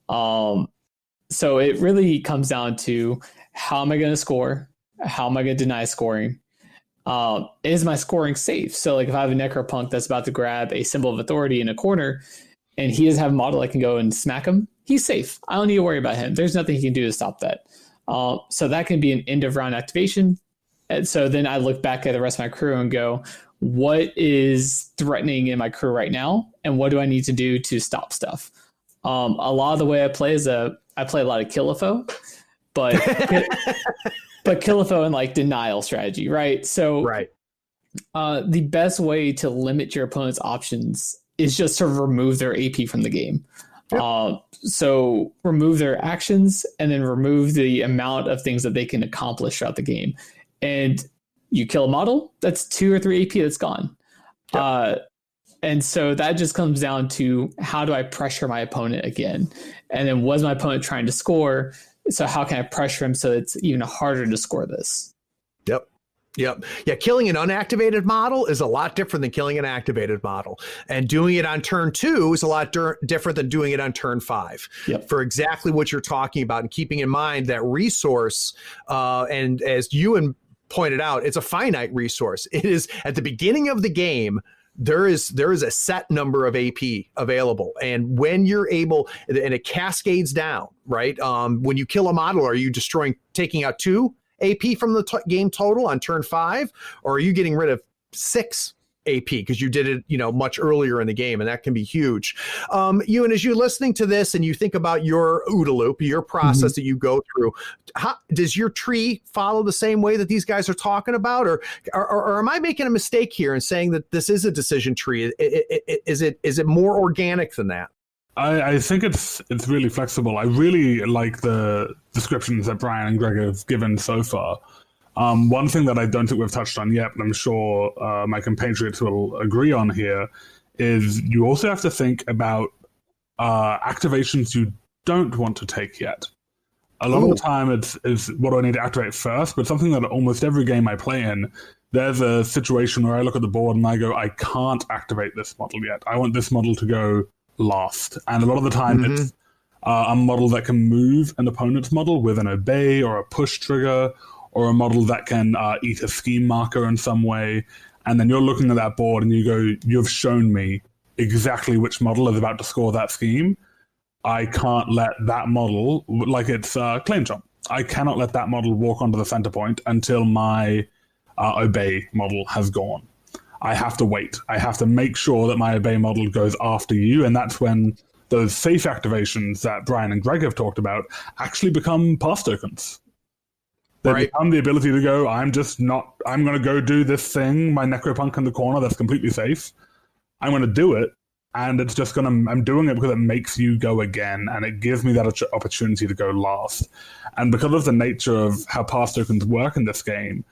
So it really comes down to, how am I going to score? How am I going to deny scoring? Is my scoring safe? So like if I have a Necropunk that's about to grab a symbol of authority in a corner and he doesn't have a model I can go and smack him, he's safe. I don't need to worry about him. There's nothing he can do to stop that. So that can be an end of round activation. And so then I look back at the rest of my crew and go, what is threatening in my crew right now? And what do I need to do to stop stuff? A lot of the way I play is I play a lot of kill a foe, but kill a foe in like denial strategy, right? So the best way to limit your opponent's options is just to remove their AP from the game. Yep. So remove their actions and then remove the amount of things that they can accomplish throughout the game. And you kill a model, that's 2 or 3 AP that's gone. Yep. And so that just comes down to, how do I pressure my opponent again? And then was my opponent trying to score? So how can I pressure him so it's even harder to score this? Yep. Yeah, killing an unactivated model is a lot different than killing an activated model. And doing it on turn 2 is a lot different than doing it on turn 5. Yep. For exactly what you're talking about, and keeping in mind that resource, and as Ewan pointed out, it's a finite resource. It is at the beginning of the game. There is a set number of AP available. And when you're able, and it cascades down, right? When you kill a model, are you taking out 2 AP from the game total on turn 5, or are you getting rid of 6 AP because you did it, much earlier in the game, and that can be huge. Ewan, as you're listening to this and you think about your OODA loop, your process that you go through, does your tree follow the same way that these guys are talking about, or am I making a mistake here in saying that this is a decision tree? Is it more organic than that? I think it's really flexible. I really like the descriptions that Bryan and Greg have given so far. One thing that I don't think we've touched on yet, but I'm sure my compatriots will agree on here, is you also have to think about activations you don't want to take yet. A lot of the time it's what do I need to activate first, but something that almost every game I play in, there's a situation where I look at the board and I go, I can't activate this model yet. I want this model to go last. And a lot of the time it's a model that can move an opponent's model with an obey or a push trigger, or a model that can eat a scheme marker in some way. And then you're looking at that board and you go, you've shown me exactly which model is about to score that scheme. I can't let that model, like it's claim jump, I cannot let that model walk onto the center point until my obey model has gone. I have to wait. I have to make sure that my obey model goes after you, and that's when those safe activations that Bryan and Greg have talked about actually become pass tokens. They become the ability to go, I'm going to go do this thing, my Necropunk in the corner that's completely safe. I'm going to do it, and it's just I'm doing it because it makes you go again, and it gives me that opportunity to go last. And because of the nature of how pass tokens work in this game,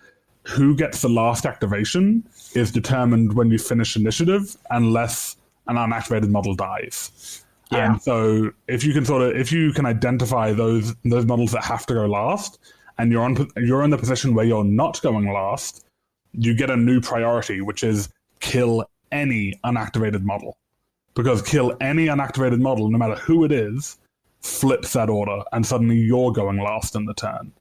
who gets the last activation is determined when you finish initiative, unless an unactivated model dies. Yeah. And so if you can identify those models that have to go last, and you're in the position where you're not going last, you get a new priority, which is kill any unactivated model. Because kill any unactivated model, no matter who it is, flips that order, and suddenly you're going last in the turn.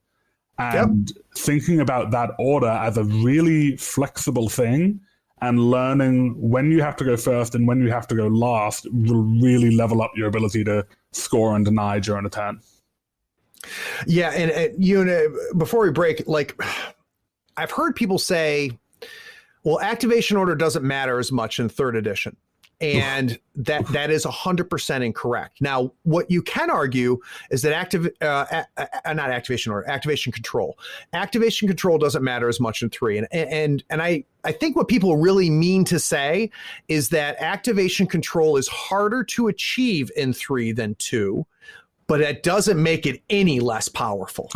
And thinking about that order as a really flexible thing and learning when you have to go first and when you have to go last will really level up your ability to score and deny during a turn. Yeah, and before we break, I've heard people say, well, activation order doesn't matter as much in 3rd edition. And that is 100% incorrect. Now, what you can argue is that not activation order, activation control. Activation control doesn't matter as much in 3. And I think what people really mean to say is that activation control is harder to achieve in 3 than 2. But it doesn't make it any less powerful.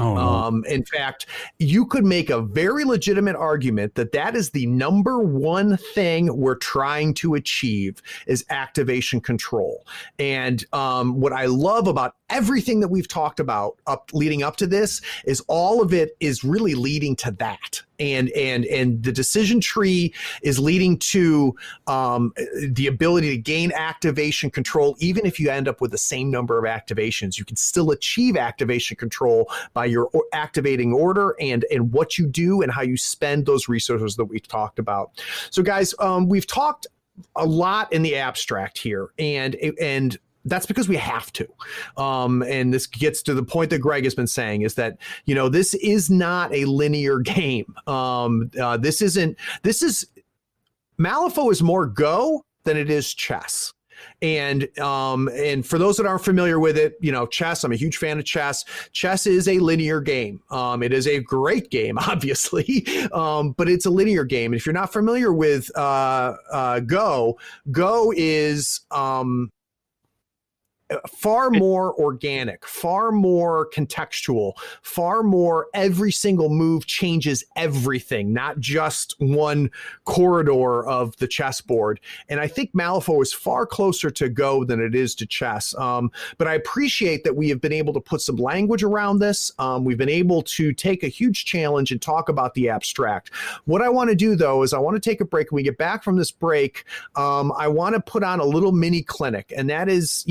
In fact, you could make a very legitimate argument that is the number one thing we're trying to achieve is activation control. And what I love about everything that we've talked about leading up to this is all of it is really leading to that. And the decision tree is leading to the ability to gain activation control. Even if you end up with the same number of activations, you can still achieve activation control by your activating order and what you do and how you spend those resources that we've talked about. So guys, we've talked a lot in the abstract here, and that's because we have to. And this gets to the point that Greg has been saying is that, this is not a linear game. Malifaux is more Go than it is chess. And for those that aren't familiar with it, chess, I'm a huge fan of chess. Chess is a linear game. It is a great game, obviously, but it's a linear game. And if you're not familiar with Go is far more organic, far more contextual, far more every single move changes everything, not just one corridor of the chessboard. And I think Malifaux is far closer to Go than it is to chess. But I appreciate that we have been able to put some language around this. We've been able to take a huge challenge and talk about the abstract. What I want to do, though, is I want to take a break. When we get back from this break, I want to put on a little mini clinic, and that is,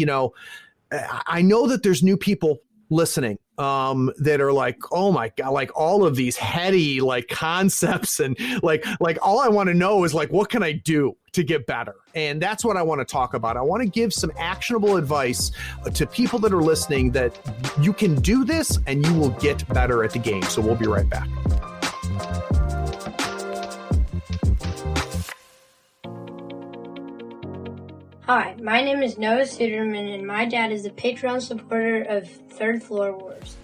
I know that there's new people listening that are like, oh my God, like all of these heady concepts and like all I want to know is what can I do to get better? And that's what I want to talk about. I want to give some actionable advice to people that are listening that you can do this and you will get better at the game. So we'll be right back. Hi, my name is Noah Suderman, and my dad is a Patreon supporter of Third Floor Wars.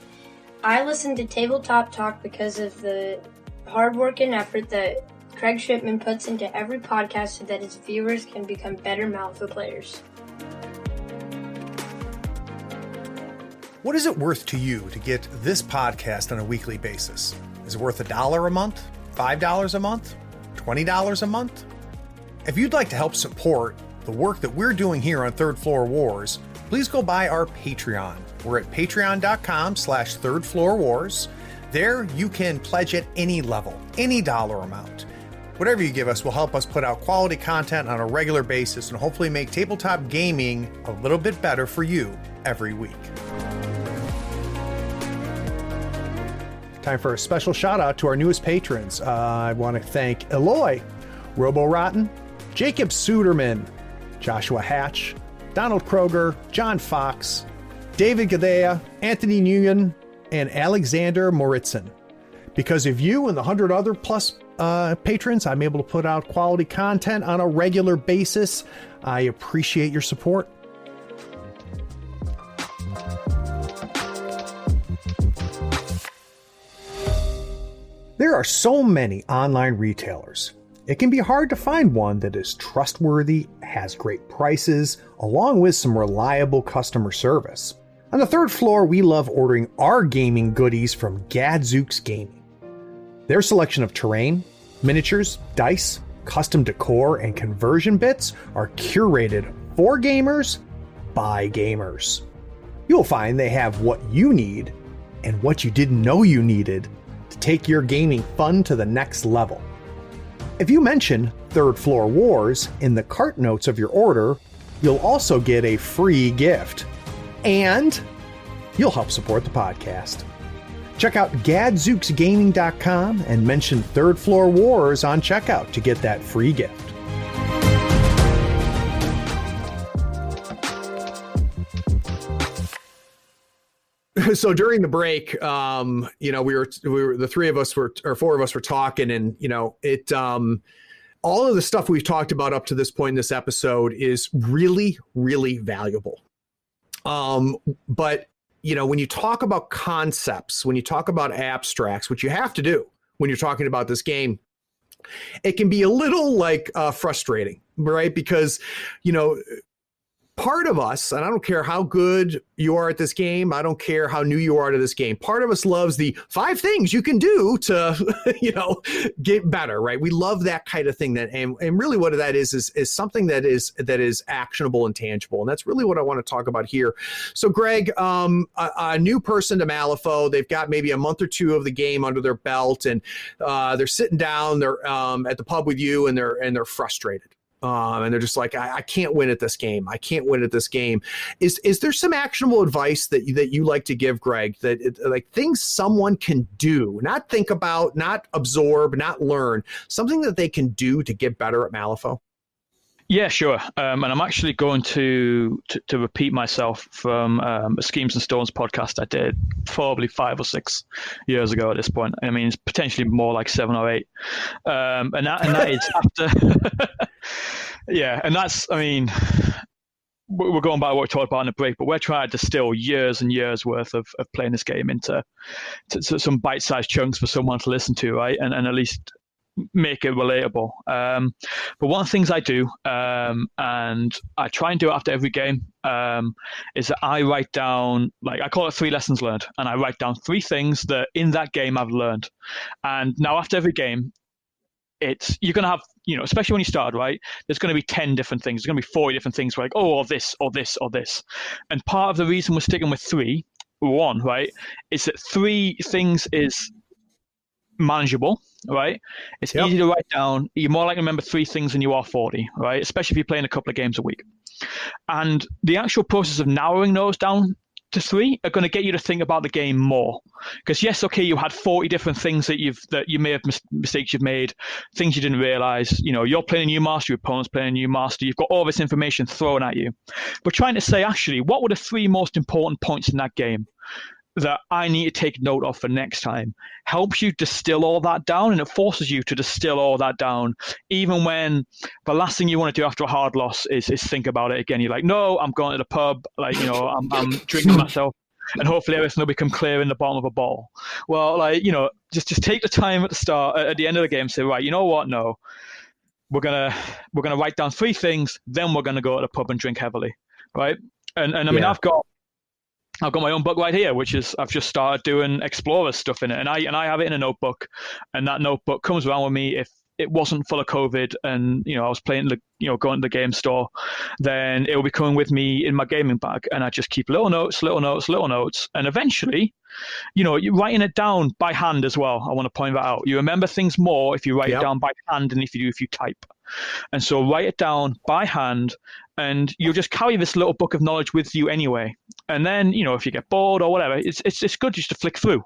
I listen to Tabletop Talk because of the hard work and effort that Craig Shipman puts into every podcast so that his viewers can become better Malifaux players. What is it worth to you to get this podcast on a weekly basis? Is it worth $1 a month? $5 a month? $20 a month? If you'd like to help support the work that we're doing here on Third Floor Wars, please go by our Patreon. We're at patreon.com/Third Floor Wars. There you can pledge at any level, any dollar amount. Whatever you give us will help us put out quality content on a regular basis and hopefully make tabletop gaming a little bit better for you every week. Time for a special shout out to our newest patrons. I want to thank Eloy, Robo Rotten, Jacob Suderman, Joshua Hatch, Donald Kroger, John Fox, David Gadea, Anthony Nguyen, and Alexander Moritzen. Because of you and the 100 other plus patrons, I'm able to put out quality content on a regular basis. I appreciate your support. There are so many online retailers. It can be hard to find one that is trustworthy, has great prices, along with some reliable customer service. On the third floor, we love ordering our gaming goodies from Gadzooks Gaming. Their selection of terrain, miniatures, dice, custom decor, and conversion bits are curated for gamers by gamers. You'll find they have what you need and what you didn't know you needed to take your gaming fun to the next level. If you mention Third Floor Wars in the cart notes of your order, you'll also get a free gift. And you'll help support the podcast. Check out gadzooksgaming.com and mention Third Floor Wars on checkout to get that free gift. So during the break, we were the three of us were, or four of us were talking, and all of the stuff we've talked about up to this point in this episode is really, really valuable. But when you talk about concepts, when you talk about abstracts, which you have to do when you're talking about this game, it can be a little frustrating, right? Because, part of us, and I don't care how good you are at this game, I don't care how new you are to this game, part of us loves the 5 things you can do to, get better, right? We love that kind of thing. And really what that is something that is actionable and tangible. And that's really what I want to talk about here. So Greg, a new person to Malifaux, they've got maybe a month or two of the game under their belt, and they're sitting down, they're at the pub with you, and they're frustrated. And they're just like, I can't win at this game. I can't win at this game. Is there some actionable advice that you like to give, Greg, that things someone can do, not think about, not absorb, not learn, something that they can do to get better at Malifaux? Yeah, sure. And I'm actually going to repeat myself from a Schemes and Stones podcast I did probably 5 or 6 years ago at this point. I mean, it's potentially more like 7 or 8. And that is after... Yeah, and that's, I mean, we're going by what we talked about in the break, but we're trying to distill years and years worth of playing this game into some bite-sized chunks for someone to listen to, right? And at least make it relatable. But one of the things I do, and I try and do it after every game, is that I write down, I call it 3 lessons learned, and I write down 3 things that in that game I've learned. And now after every game, you're going to have, especially when you start, right, there's going to be 10 different things. There's going to be 40 different things, like, or this, or this, or this. And part of the reason we're sticking with 3, right, is that 3 things is manageable, right? It's easy to write down. You're more likely to remember 3 things than you are 40, right? Especially if you're playing a couple of games a week. And the actual process of narrowing those down to 3 are going to get you to think about the game more. Because yes, okay, you had 40 different things that you may have mistakes you've made, things you didn't realize. You're playing a new master, your opponent's playing a new master. You've got all this information thrown at you. But trying to say, actually, what were the 3 most important points in that game? that I need to take note of for next time helps you distill all that down, and it forces you to distill all that down, even when the last thing you want to do after a hard loss is think about it again. You're like, no, I'm going to the pub, like, you know, I'm drinking myself, and hopefully everything will become clear in the bottom of a bottle. Well, like, you know, just take the time at the start, at the end of the game, say, right, you know what, no, we're gonna write down 3 things, then we're gonna go to the pub and drink heavily, right? And I mean, I've got my own book right here, which is I've just started doing Explorer stuff in it, and I have it in a notebook, and that notebook comes around with me. If it wasn't full of COVID and, you know, I was going to the game store, then it will be coming with me in my gaming bag, and I just keep little notes, and eventually, you know, you're writing it down by hand as well. I want to point that out. You remember things more if you write it down by hand than if you type. And so write it down by hand, and you'll just carry this little book of knowledge with you anyway. And then, you know, if you get bored or whatever, it's good just to flick through.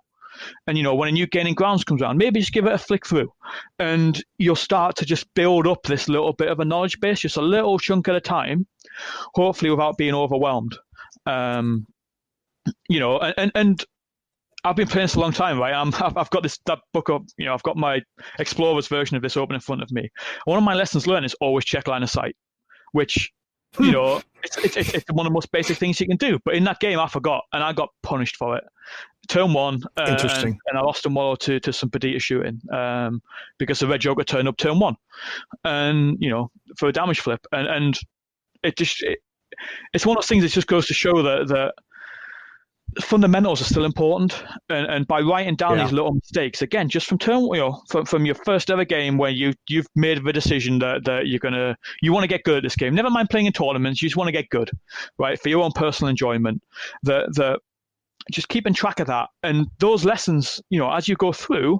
And, you know, when a new Gaining Grounds comes around, maybe just give it a flick through, and you'll start to just build up this little bit of a knowledge base, just a little chunk at a time, hopefully without being overwhelmed. You know, and I've been playing this a long time, right? I've got that book up, you know, I've got my Explorer's version of this open in front of me. One of my lessons learned is always check line of sight, which, you know, it's one of the most basic things you can do. But in that game, I forgot, and I got punished for it. Turn 1, Interesting. and I lost a model to some Perdita shooting because the red joker turned up turn 1, and, you know, for a damage flip, and it's one of those things that just goes to show that fundamentals are still important, and by writing down these little mistakes, again, just from from your first ever game where you've made the decision that you want to get good at this game. Never mind playing in tournaments, you just want to get good, right? For your own personal enjoyment. That just keeping track of that, and those lessons, you know, as you go through,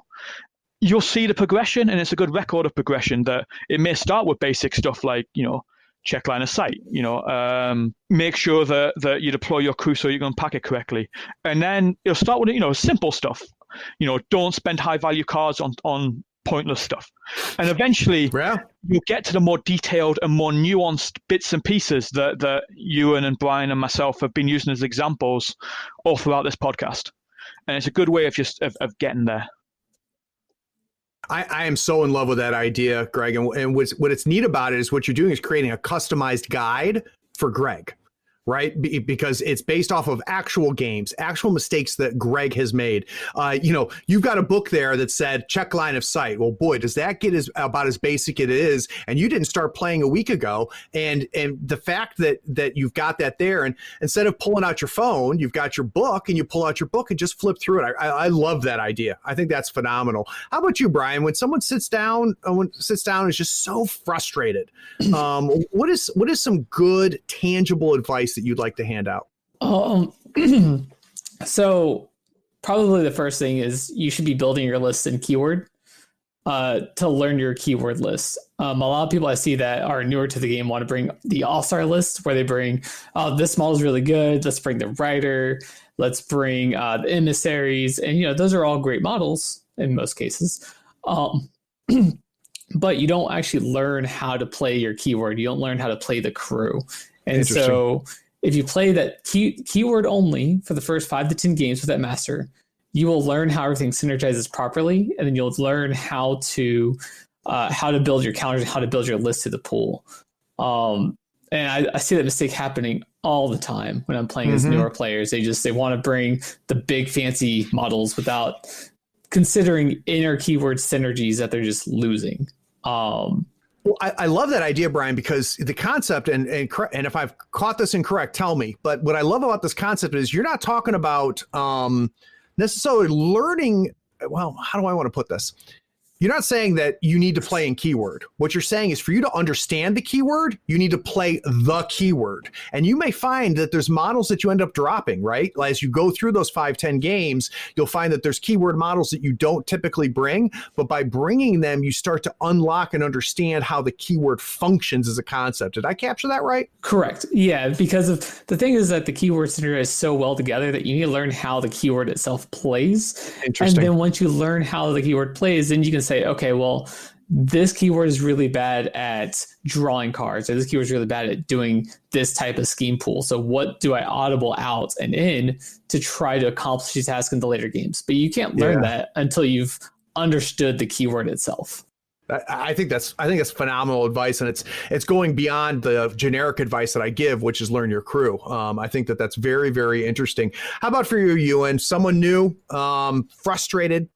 you'll see the progression, and it's a good record of progression. That it may start with basic stuff like, you know, check line of sight, you know, make sure that you deploy your crew so you can pack it correctly. And then you'll start with, you know, simple stuff. You know, don't spend high value cards on pointless stuff. And eventually you'll get to the more detailed and more nuanced bits and pieces that Ewan and Bryan and myself have been using as examples all throughout this podcast. And it's a good way of of getting there. I am so in love with that idea, Greg. And what it's neat about it is what you're doing is creating a customized guide for Greg, right? Because it's based off of actual games, actual mistakes that Greg has made. You know, you've got a book there that said check line of sight. Well, boy, does that get about as basic it is. And you didn't start playing a week ago. And the fact that you've got that there, and instead of pulling out your phone, you've got your book, and you pull out your book and just flip through it. I love that idea. I think that's phenomenal. How about you, Bryan? When someone sits down and is just so frustrated, what is some good, tangible advice that you'd like to hand out? So probably the first thing is you should be building your list in keyword to learn your keyword list. A lot of people I see that are newer to the game want to bring the all-star list, where they bring, this model is really good, let's bring the Rider, let's bring the Emissaries, and, you know, those are all great models in most cases. But you don't actually learn how to play your keyword. You don't learn how to play the crew. And so if you play that keyword only for the first 5 to 10 games with that master, you will learn how everything synergizes properly, and then you'll learn how to build your counters, how to build your list to the pool. And I see that mistake happening all the time when I'm playing as newer players. They want to bring the big fancy models without considering inner keyword synergies that they're just losing. Well, I love that idea, Bryan, because the concept, and if I've caught this incorrect, tell me. But what I love about this concept is you're not talking about necessarily learning. Well, how do I want to put this? You're not saying that you need to play in keyword. What you're saying is for you to understand the keyword, you need to play the keyword. And you may find that there's models that you end up dropping, right? As you go through those 5-10 games, you'll find that there's keyword models that you don't typically bring, but by bringing them, you start to unlock and understand how the keyword functions as a concept. Did I capture that right? Correct. Yeah, because of the thing is that the keyword synergize so well together that you need to learn how the keyword itself plays. Interesting. And then once you learn how the keyword plays, then you can say, okay, well, this keyword is really bad at drawing cards, or this keyword is really bad at doing this type of scheme pool. So what do I audible out and in to try to accomplish these tasks in the later games? But you can't learn that until you've understood the keyword itself. I think that's phenomenal advice, and it's going beyond the generic advice that I give, which is learn your crew. I think that's very, very interesting. How about for you, Ewan? Someone new, frustrated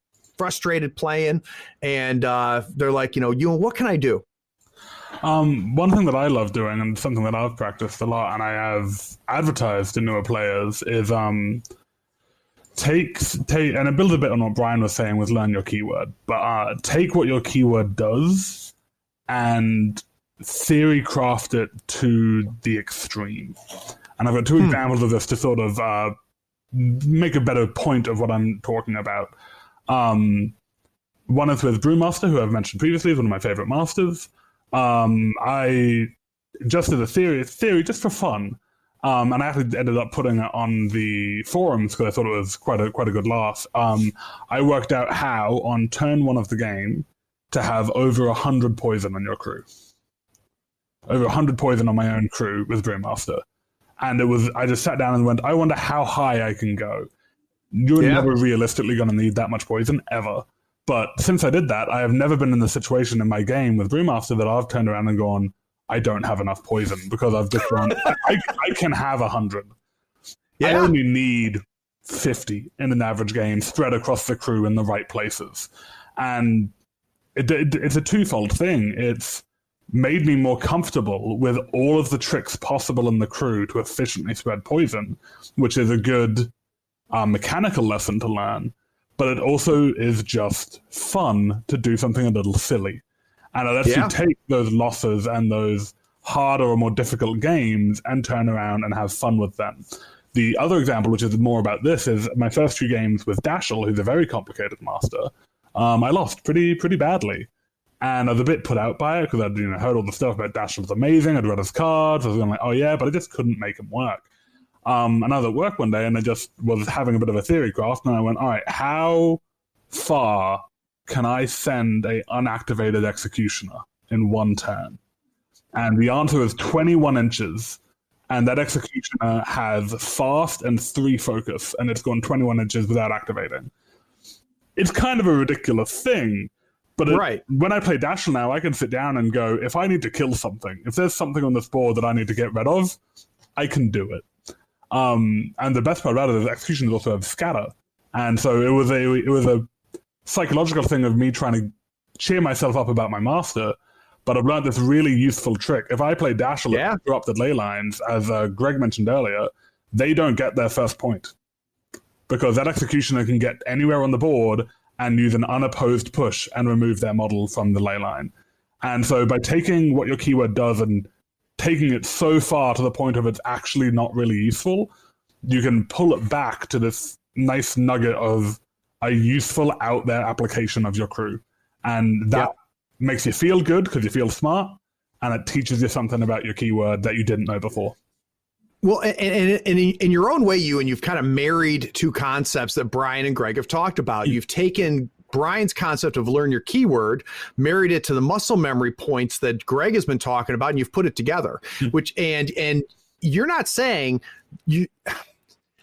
playing, and they're like, Ewan, what can I do? One thing that I love doing, and something that I've practiced a lot, and I have advertised to newer players, is take, and it builds a bit on what Bryan was saying with learn your keyword, but take what your keyword does and theory craft it to the extreme. And I've got two examples of this to sort of make a better point of what I'm talking about. One is with Brewmaster, who I've mentioned previously, is one of my favorite masters. I just as a theory, just for fun. And I actually ended up putting it on the forums because I thought it was quite a good laugh. I worked out how, on turn 1 of the game, to have over 100 poison on your crew. Over 100 poison on my own crew with Brewmaster. And I just sat down and went, I wonder how high I can go. You're never realistically going to need that much poison, ever. But since I did that, I have never been in the situation in my game with Brewmaster that I've turned around and gone, I don't have enough poison, because I've just gone, I can have 100. Yeah. I only need 50 in an average game spread across the crew in the right places. And it's a twofold thing. It's made me more comfortable with all of the tricks possible in the crew to efficiently spread poison, which is a good mechanical lesson to learn. But it also is just fun to do something a little silly. And it lets you take those losses and those harder or more difficult games and turn around and have fun with them. The other example, which is more about this, is my first 2 games with Dashel, who's a very complicated master. I lost pretty badly. And I was a bit put out by it because I'd heard all the stuff about Dashel's amazing. I'd read his cards. I was going like, oh yeah, but I just couldn't make him work. And I was at work one day and I just was having a bit of a theory craft, and I went, all right, how far can I send a unactivated executioner in 1 turn? And the answer is 21 inches. And that executioner has fast and 3 focus, and it's gone 21 inches without activating. It's kind of a ridiculous thing, but when I play Dashel now, I can sit down and go, if I need to kill something, if there's something on this board that I need to get rid of, I can do it. And the best part about it is executioners also have scatter. And so it was a psychological thing of me trying to cheer myself up about my master, but I've learned this really useful trick. If I play Dashel and Corrupted Ley Lines, as Greg mentioned earlier, they don't get their first point, because that executioner can get anywhere on the board and use an unopposed push and remove their model from the ley line. And so by taking what your keyword does and taking it so far to the point of it's actually not really useful, you can pull it back to this nice nugget of a useful out there application of your crew. And that makes you feel good because you feel smart, and it teaches you something about your keyword that you didn't know before. Well, and in your own way, you've kind of married 2 concepts that Bryan and Greg have talked about. You've taken Bryan's concept of learn your keyword, married it to the muscle memory points that Greg has been talking about, and you've put it together. Which and you're not saying you.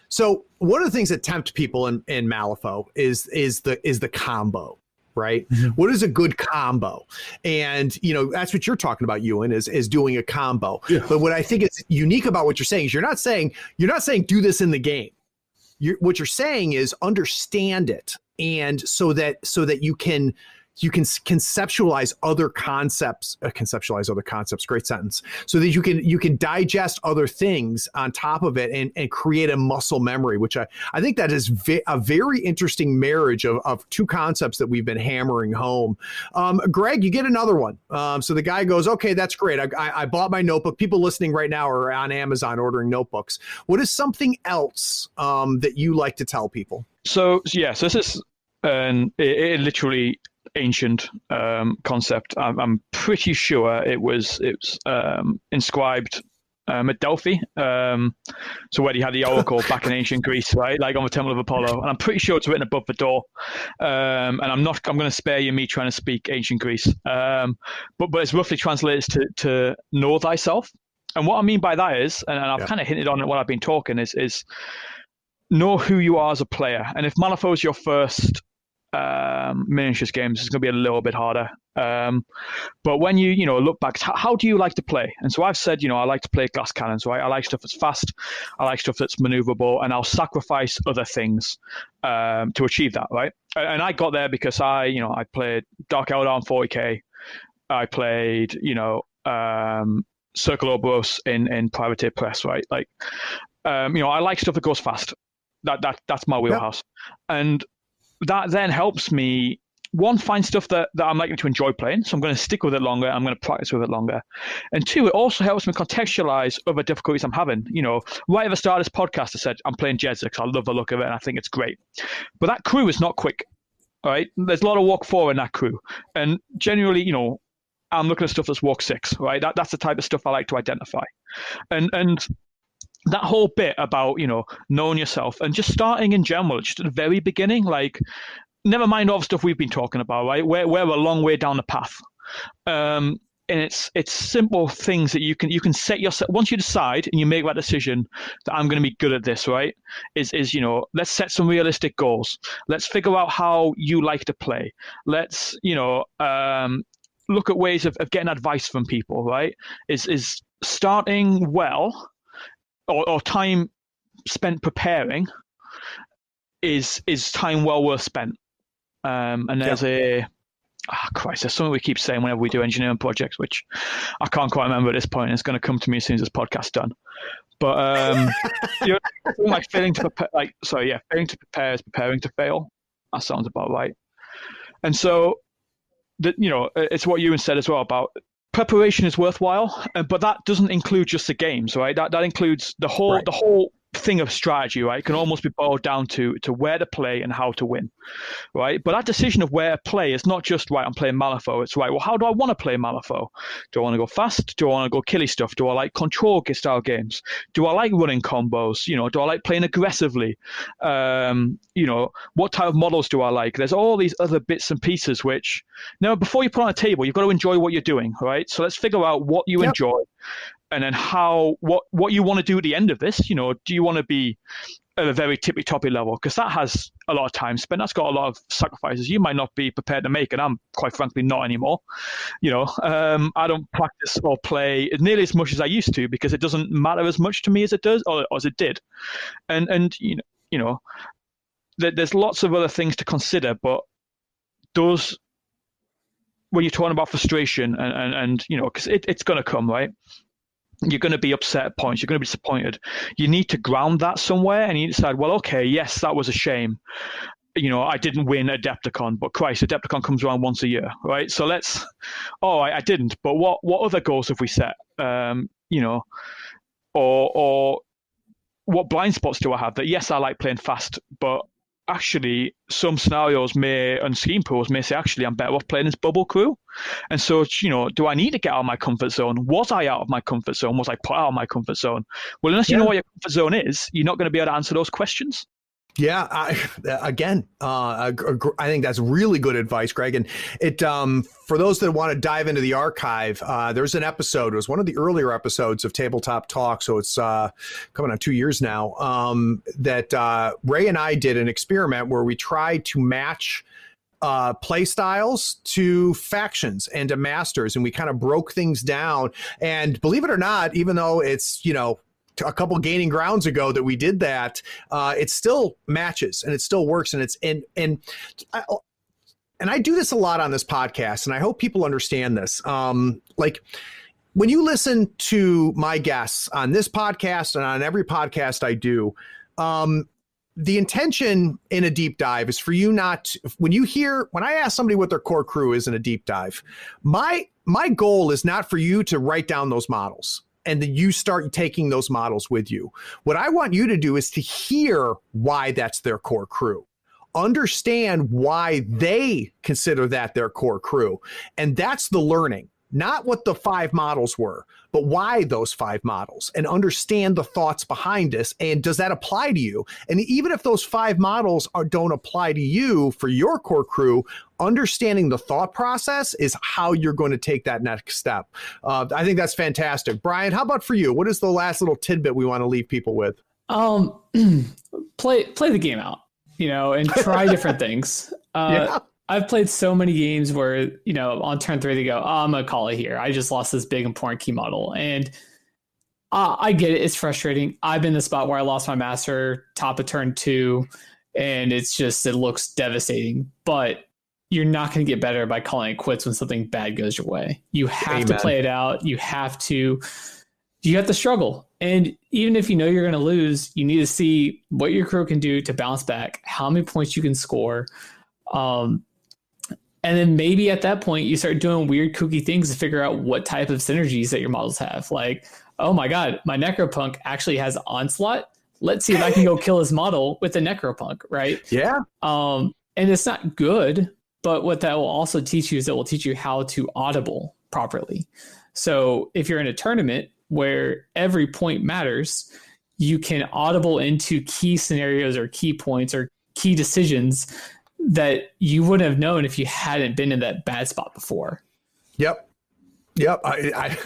So one of the things that tempt people in Malifaux is the combo. Right? Mm-hmm. What is a good combo? And, that's what you're talking about, Ewan, is doing a combo. Yeah. But what I think is unique about what you're saying is you're not saying do this in the game. What you're saying is understand it. And so that you can conceptualize other concepts, great sentence, so that you can digest other things on top of it and create a muscle memory, which I think that is a very interesting marriage of 2 concepts that we've been hammering home. Greg, you get another one. So the guy goes, okay, that's great. I bought my notebook. People listening right now are on Amazon ordering notebooks. What is something else that you like to tell people? So this is it literally ancient concept. I'm pretty sure it's inscribed at Delphi. So where you had the Oracle back in ancient Greece, right? Like on the Temple of Apollo. And I'm pretty sure it's written above the door. And I'm going to spare you me trying to speak ancient Greece. But it's roughly translates to know thyself. And what I mean by that is, and I've kind of hinted on it while I've been talking, is know who you are as a player. And if Malifaux is your first miniatures games, it's going to be a little bit harder. But when you look back, how do you like to play? And so I've said, I like to play glass cannons, right? I like stuff that's fast. I like stuff that's maneuverable, and I'll sacrifice other things to achieve that, right? And I got there because I played Dark Eldar on 40k. I played, Circle Oboros in Privateer Press, right? Like, I like stuff that goes fast. That's my wheelhouse. Yep. And that then helps me, one, find stuff that I'm likely to enjoy playing. So I'm going to stick with it longer. I'm going to practice with it longer. And two, it also helps me contextualize other difficulties I'm having. Right at the start of this podcast, I said I'm playing Jedza because I love the look of it and I think it's great. But that crew is not quick, all right? There's a lot of walk 4 in that crew. And generally, I'm looking at stuff that's walk 6, right? That's the type of stuff I like to identify. And that whole bit about, knowing yourself and just starting in general, just at the very beginning, like, never mind all the stuff we've been talking about, right? We're a long way down the path. And it's simple things that you can set yourself, once you decide and you make that decision that I'm going to be good at this, right? Is let's set some realistic goals. Let's figure out how you like to play. Let's, look at ways of getting advice from people, right? Is starting well or time spent preparing is time well worth spent. And there's there's something we keep saying whenever we do engineering projects, which I can't quite remember at this point. And it's going to come to me as soon as this podcast's done. But failing to prepare, failing to prepare is preparing to fail. That sounds about right. And so, it's what Ewan said as well about preparation is worthwhile, but that doesn't include just the games, right? That includes the whole thing of strategy, right? It can almost be boiled down to where to play and how to win, right? But that decision of where to play is not just, right, I'm playing Malifaux. It's right, well, how do I want to play Malifaux? Do I want to go fast? Do I want to go killy stuff? Do I like control style games? Do I like running combos? Do I like playing aggressively? What type of models do I like? There's all these other bits and pieces which, before you put on a table, you've got to enjoy what you're doing, right? So let's figure out what you enjoy. And then what you want to do at the end of this, do you want to be at a very tippy-toppy level? Because that has a lot of time spent. That's got a lot of sacrifices you might not be prepared to make, and I'm quite frankly not anymore. I don't practice or play nearly as much as I used to because it doesn't matter as much to me as it does or as it did. And there's lots of other things to consider, but those, when you're talking about frustration and because it's going to come, right? You're going to be upset at points. You're going to be disappointed. You need to ground that somewhere, and you decide, well, okay, yes, that was a shame. I didn't win Adepticon, but Christ, Adepticon comes around once a year, right? So I didn't, but what other goals have we set? Or what blind spots do I have that, yes, I like playing fast, but actually some scenarios and scheme pools may say, actually, I'm better off playing this bubble crew. And so, do I need to get out of my comfort zone? Was I out of my comfort zone? Was I put out of my comfort zone? Well, unless you know what your comfort zone is, you're not going to be able to answer those questions. Yeah, I think that's really good advice, Greg. And it for those that want to dive into the archive, there's an episode. It was one of the earlier episodes of Tabletop Talk, so it's coming on 2 years now. That Ray and I did an experiment where we tried to match play styles to factions and to masters, and we kind of broke things down. And believe it or not, even though it's a couple gaining grounds ago that we did that, it still matches and it still works, and I do this a lot on this podcast, and I hope people understand this. Like when you listen to my guests on this podcast and on every podcast I do, the intention in a deep dive is for you when I ask somebody what their core crew is in a deep dive, my goal is not for you to write down those models and then you start taking those models with you. What I want you to do is to hear why that's their core crew. Understand why they consider that their core crew. And that's the learning. not what the 5 models were, but why those 5 models, and understand the thoughts behind this. And does that apply to you? And even if those 5 models don't apply to you for your core crew, understanding the thought process is how you're going to take that next step. I think that's fantastic. Bryan, how about for you? What is the last little tidbit we want to leave people with? Play the game out, and try different things. Yeah. I've played so many games where, on turn 3, they go, I'm going to call it here. I just lost this big important key model. And I get it. It's frustrating. I've been in the spot where I lost my master top of turn 2, and it looks devastating. But you're not going to get better by calling it quits when something bad goes your way. You have to play it out. You have to struggle. And even if you're going to lose, you need to see what your crew can do to bounce back, how many points you can score. And then maybe at that point, you start doing weird, kooky things to figure out what type of synergies that your models have. Like, oh my God, my Necropunk actually has Onslaught. Let's see if I can go kill his model with the Necropunk, right? Yeah. And it's not good, but what that will also teach you is it will teach you how to audible properly. So if you're in a tournament where every point matters, you can audible into key scenarios or key points or key decisions that you wouldn't have known if you hadn't been in that bad spot before. Yep. I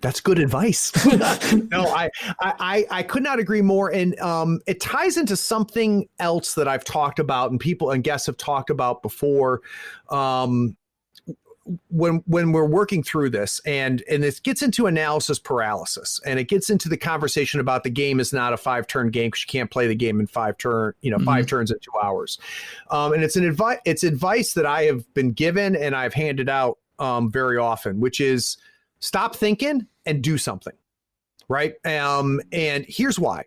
that's good advice. No, I could not agree more. And it ties into something else that I've talked about and people and guests have talked about before. When we're working through this, and it gets into analysis paralysis, and it gets into the conversation about the game is not a 5-turn game because you can't play the game in 5 turns in 2 hours. And it's advice that I have been given and I've handed out very often, which is stop thinking and do something. Right. And here's why.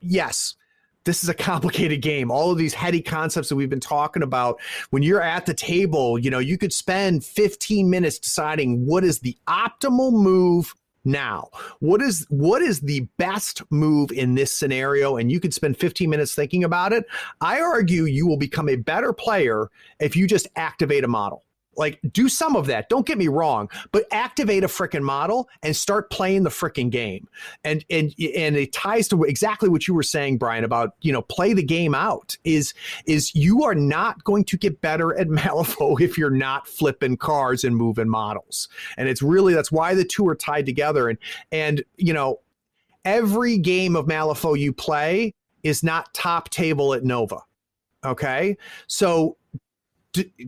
Yes. This is a complicated game. All of these heady concepts that we've been talking about, when you're at the table, you could spend 15 minutes deciding what is the optimal move now. What is the best move in this scenario? And you could spend 15 minutes thinking about it. I argue you will become a better player if you just activate a model. Like, do some of that. Don't get me wrong, but activate a freaking model and start playing the freaking game. And it ties to exactly what you were saying, Bryan, about, play the game out is you are not going to get better at Malifaux if you're not flipping cards and moving models. And that's why the two are tied together. And every game of Malifaux you play is not top table at Nova. Okay. So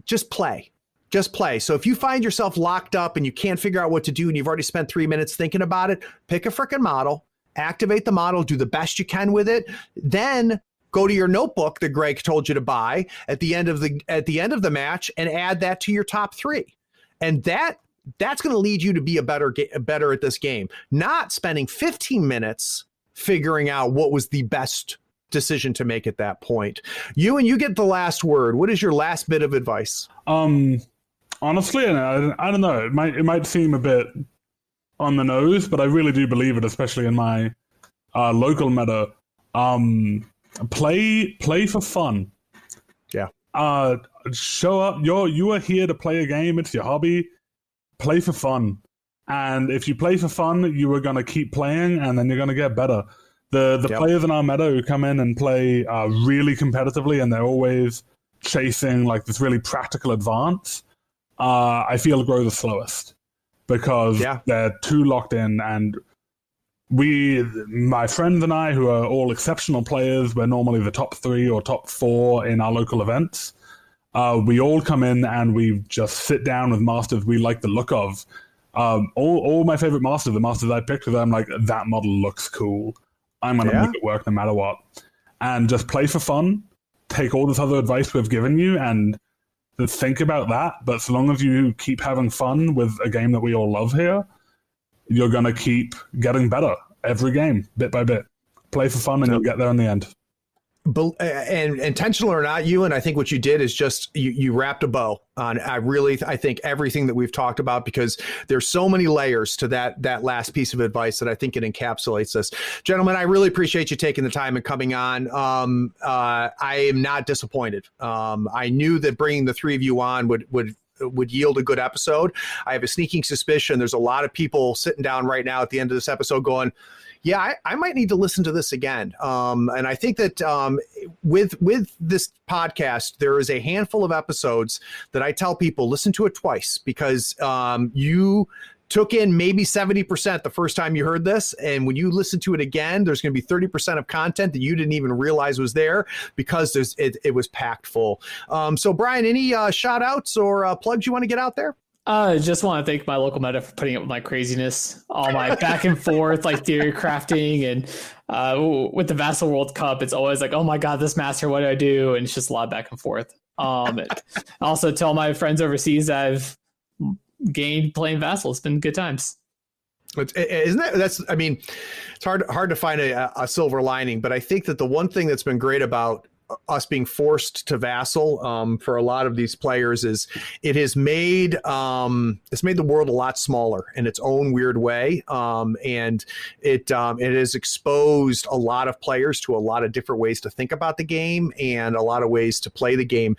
just play. Just play. So if you find yourself locked up and you can't figure out what to do and you've already spent 3 minutes thinking about it, pick a freaking model, activate the model, do the best you can with it, then go to your notebook that Greg told you to buy at the end of the match and add that to your top 3. And that's going to lead you to be better at this game, not spending 15 minutes figuring out what was the best decision to make at that point. Ewan, you get the last word. What is your last bit of advice? Honestly, I don't know. It might seem a bit on the nose, but I really do believe it, especially in my local meta. Play for fun. Yeah. Show up. You are here to play a game. It's your hobby. Play for fun. And if you play for fun, you are going to keep playing, and then you're going to get better. The players in our meta who come in and play really competitively, and they're always chasing like this really practical advance, I feel grow the slowest because they're too locked in. And my friends and I, who are all exceptional players, we're normally the top 3 or top 4 in our local events. We all come in and we just sit down with masters we like the look of. All my favorite masters, the masters I picked, I'm like, that model looks cool. I'm going to make it work no matter what. And just play for fun. Take all this other advice we've given you and think about that. But so long as you keep having fun with a game that we all love here, you're going to keep getting better every game, bit by bit. Play for fun and you'll get there in the end. And intentional or not, Ewan, I think what you did is just you wrapped a bow on. I think everything that we've talked about, because there's so many layers to that last piece of advice that I think it encapsulates this. Gentlemen, I really appreciate you taking the time and coming on. I am not disappointed. I knew that bringing the 3 of you on would would yield a good episode. I have a sneaking suspicion there's a lot of people sitting down right now at the end of this episode going, yeah, I might need to listen to this again. And I think that with this podcast, there is a handful of episodes that I tell people listen to it twice, because you took in maybe 70% the first time you heard this. And when you listen to it again, there's going to be 30% of content that you didn't even realize was there, because it was packed full. So Bryan, any shout outs or plugs you want to get out there? Just want to thank my local meta for putting up with my craziness, all my back and forth, like theory crafting, and with the Vassal World Cup, it's always like, oh my God, this master, what do I do? And it's just a lot of back and forth. Also tell my friends overseas that I've gained playing Vassal. It's been good times. Isn't that, that's, I mean, it's hard to find a silver lining, but I think that the one thing that's been great about us being forced to Vassal for a lot of these players is it has made the world a lot smaller in its own weird way, and it has exposed a lot of players to a lot of different ways to think about the game and a lot of ways to play the game.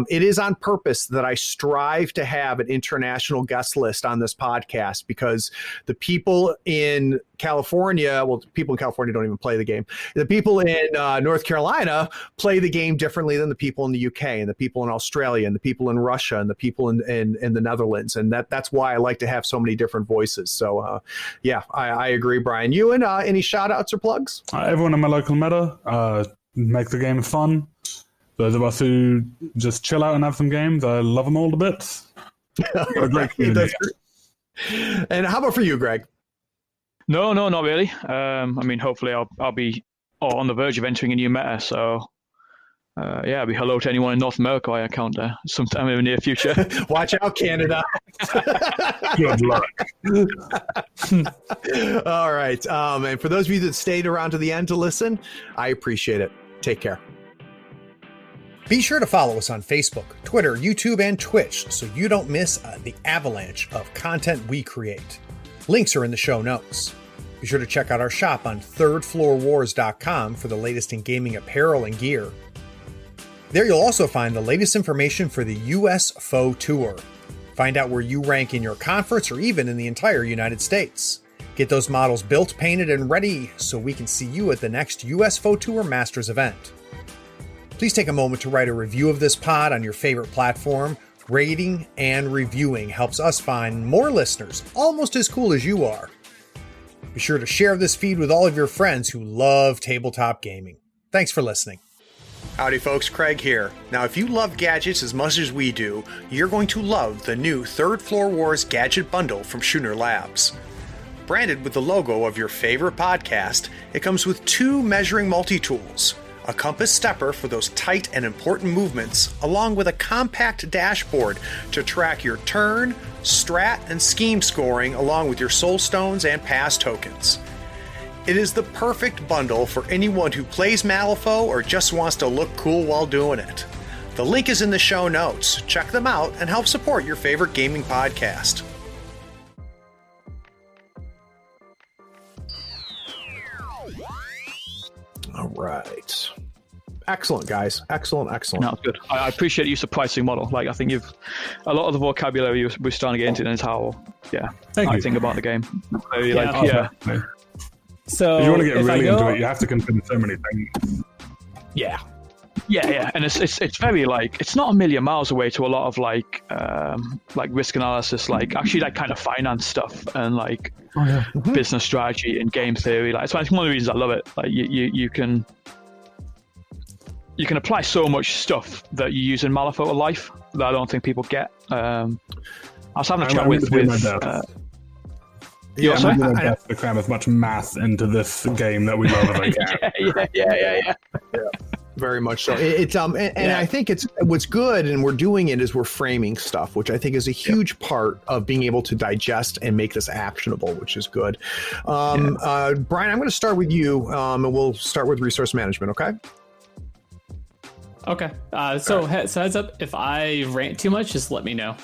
It is on purpose that I strive to have an international guest list on this podcast, because the people in California, well, people in California don't even play the game. The people in North Carolina play the game differently than the people in the UK, and the people in Australia, and the people in Russia, and the people in the Netherlands. And that's why I like to have so many different voices. So yeah, I agree, Bryan. Ewan, any shout outs or plugs? Everyone in my local meta, make the game fun. Those of us who just chill out and have some games, I love them all to bits. Got a great community. And how about for you, Greg? No, not really. I mean, hopefully I'll be on the verge of entering a new meta. So, yeah, I'll be hello to anyone in North America I encounter sometime in the near future. Watch out, Canada. Good luck. All right. And for those of you that stayed around to the end to listen, I appreciate it. Take care. Be sure to follow us on Facebook, Twitter, YouTube, and Twitch so you don't miss the avalanche of content we create. Links are in the show notes. Be sure to check out our shop on thirdfloorwars.com for the latest in gaming apparel and gear. There you'll also find the latest information for the US Faux Tour. Find out where you rank in your conference or even in the entire United States. Get those models built, painted, and ready so we can see you at the next US Faux Tour Masters event. Please take a moment to write a review of this pod on your favorite platform. Rating and reviewing helps us find more listeners almost as cool as you are. Be sure to share this feed with all of your friends who love tabletop gaming. Thanks for listening. Howdy folks, Craig here. Now if you love gadgets as much as we do, you're going to love the new Third Floor Wars Gadget Bundle from Schooner Labs. Branded with the logo of your favorite podcast, it comes with 2 measuring multi-tools, a compass stepper for those tight and important movements, along with a compact dashboard to track your turn, strat, and scheme scoring along with your soul stones and pass tokens. It is the perfect bundle for anyone who plays Malifaux or just wants to look cool while doing it. The link is in the show notes. Check them out and help support your favorite gaming podcast. All right. Excellent, guys. Excellent. No, good. I appreciate the use of pricing model. Like, I think you've a lot of the vocabulary we're starting to get into is how, I think about the game. So if you want to get really into it, you have to consider so many things. Yeah, and it's very like it's not a million miles away to a lot of like risk analysis, like actually like kind of finance stuff and like business strategy and game theory. Like it's one of the reasons I love it. Like you can apply so much stuff that you use in Malifaux to life that I don't think people get. I was having a chat with I'm going to cram as much math into this game that we love as I can. Yeah. Very much so. I think it's what's good, and we're doing it is we're framing stuff, which I think is a huge part of being able to digest and make this actionable, which is good. Bryan, I'm going to start with you, and we'll start with resource management. Okay. Okay. So heads up, if I rant too much, just let me know.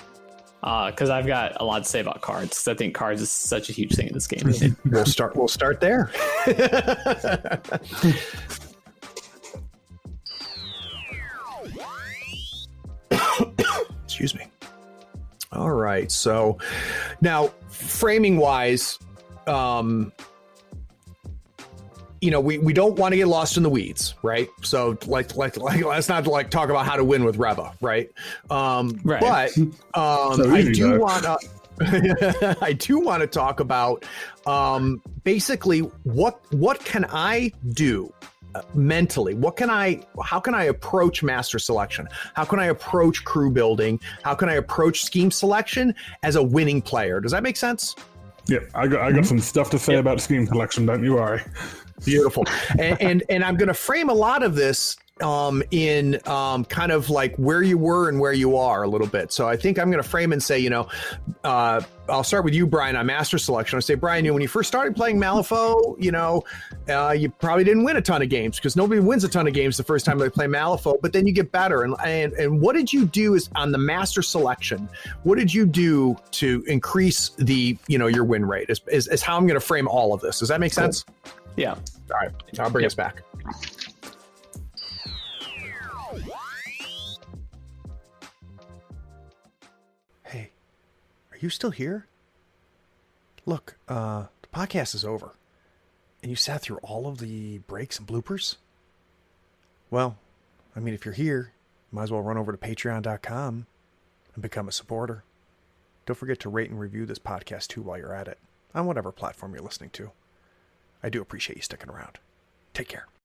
Because I've got a lot to say about cards. I think cards is such a huge thing in this game. We'll start there. Excuse me. All right. So now, framing wise, we don't want to get lost in the weeds, right? So like let's not like talk about how to win with Reva, right? Right. But I do want to I do want to talk about basically what can I do mentally? How can I approach master selection? How can I approach crew building? How can I approach scheme selection as a winning player? Does that make sense? Yeah, I got some stuff to say about scheme selection. Don't you worry. Beautiful. And I'm going to frame a lot of this in kind of like where you were and where you are a little bit. So I think I'm going to frame and say, I'll start with you, Bryan, on master selection. I say, Bryan, when you first started playing Malifaux, you probably didn't win a ton of games because nobody wins a ton of games the first time they play Malifaux, but then you get better. And what did you do is on the master selection? What did you do to increase the, your win rate is how I'm going to frame all of this. Does that make sense? Yeah. All right. I'll bring us back. Hey, are you still here? Look, the podcast is over. And you sat through all of the breaks and bloopers? Well, if you're here, you might as well run over to patreon.com and become a supporter. Don't forget to rate and review this podcast too while you're at it, on whatever platform you're listening to. I do appreciate you sticking around. Take care.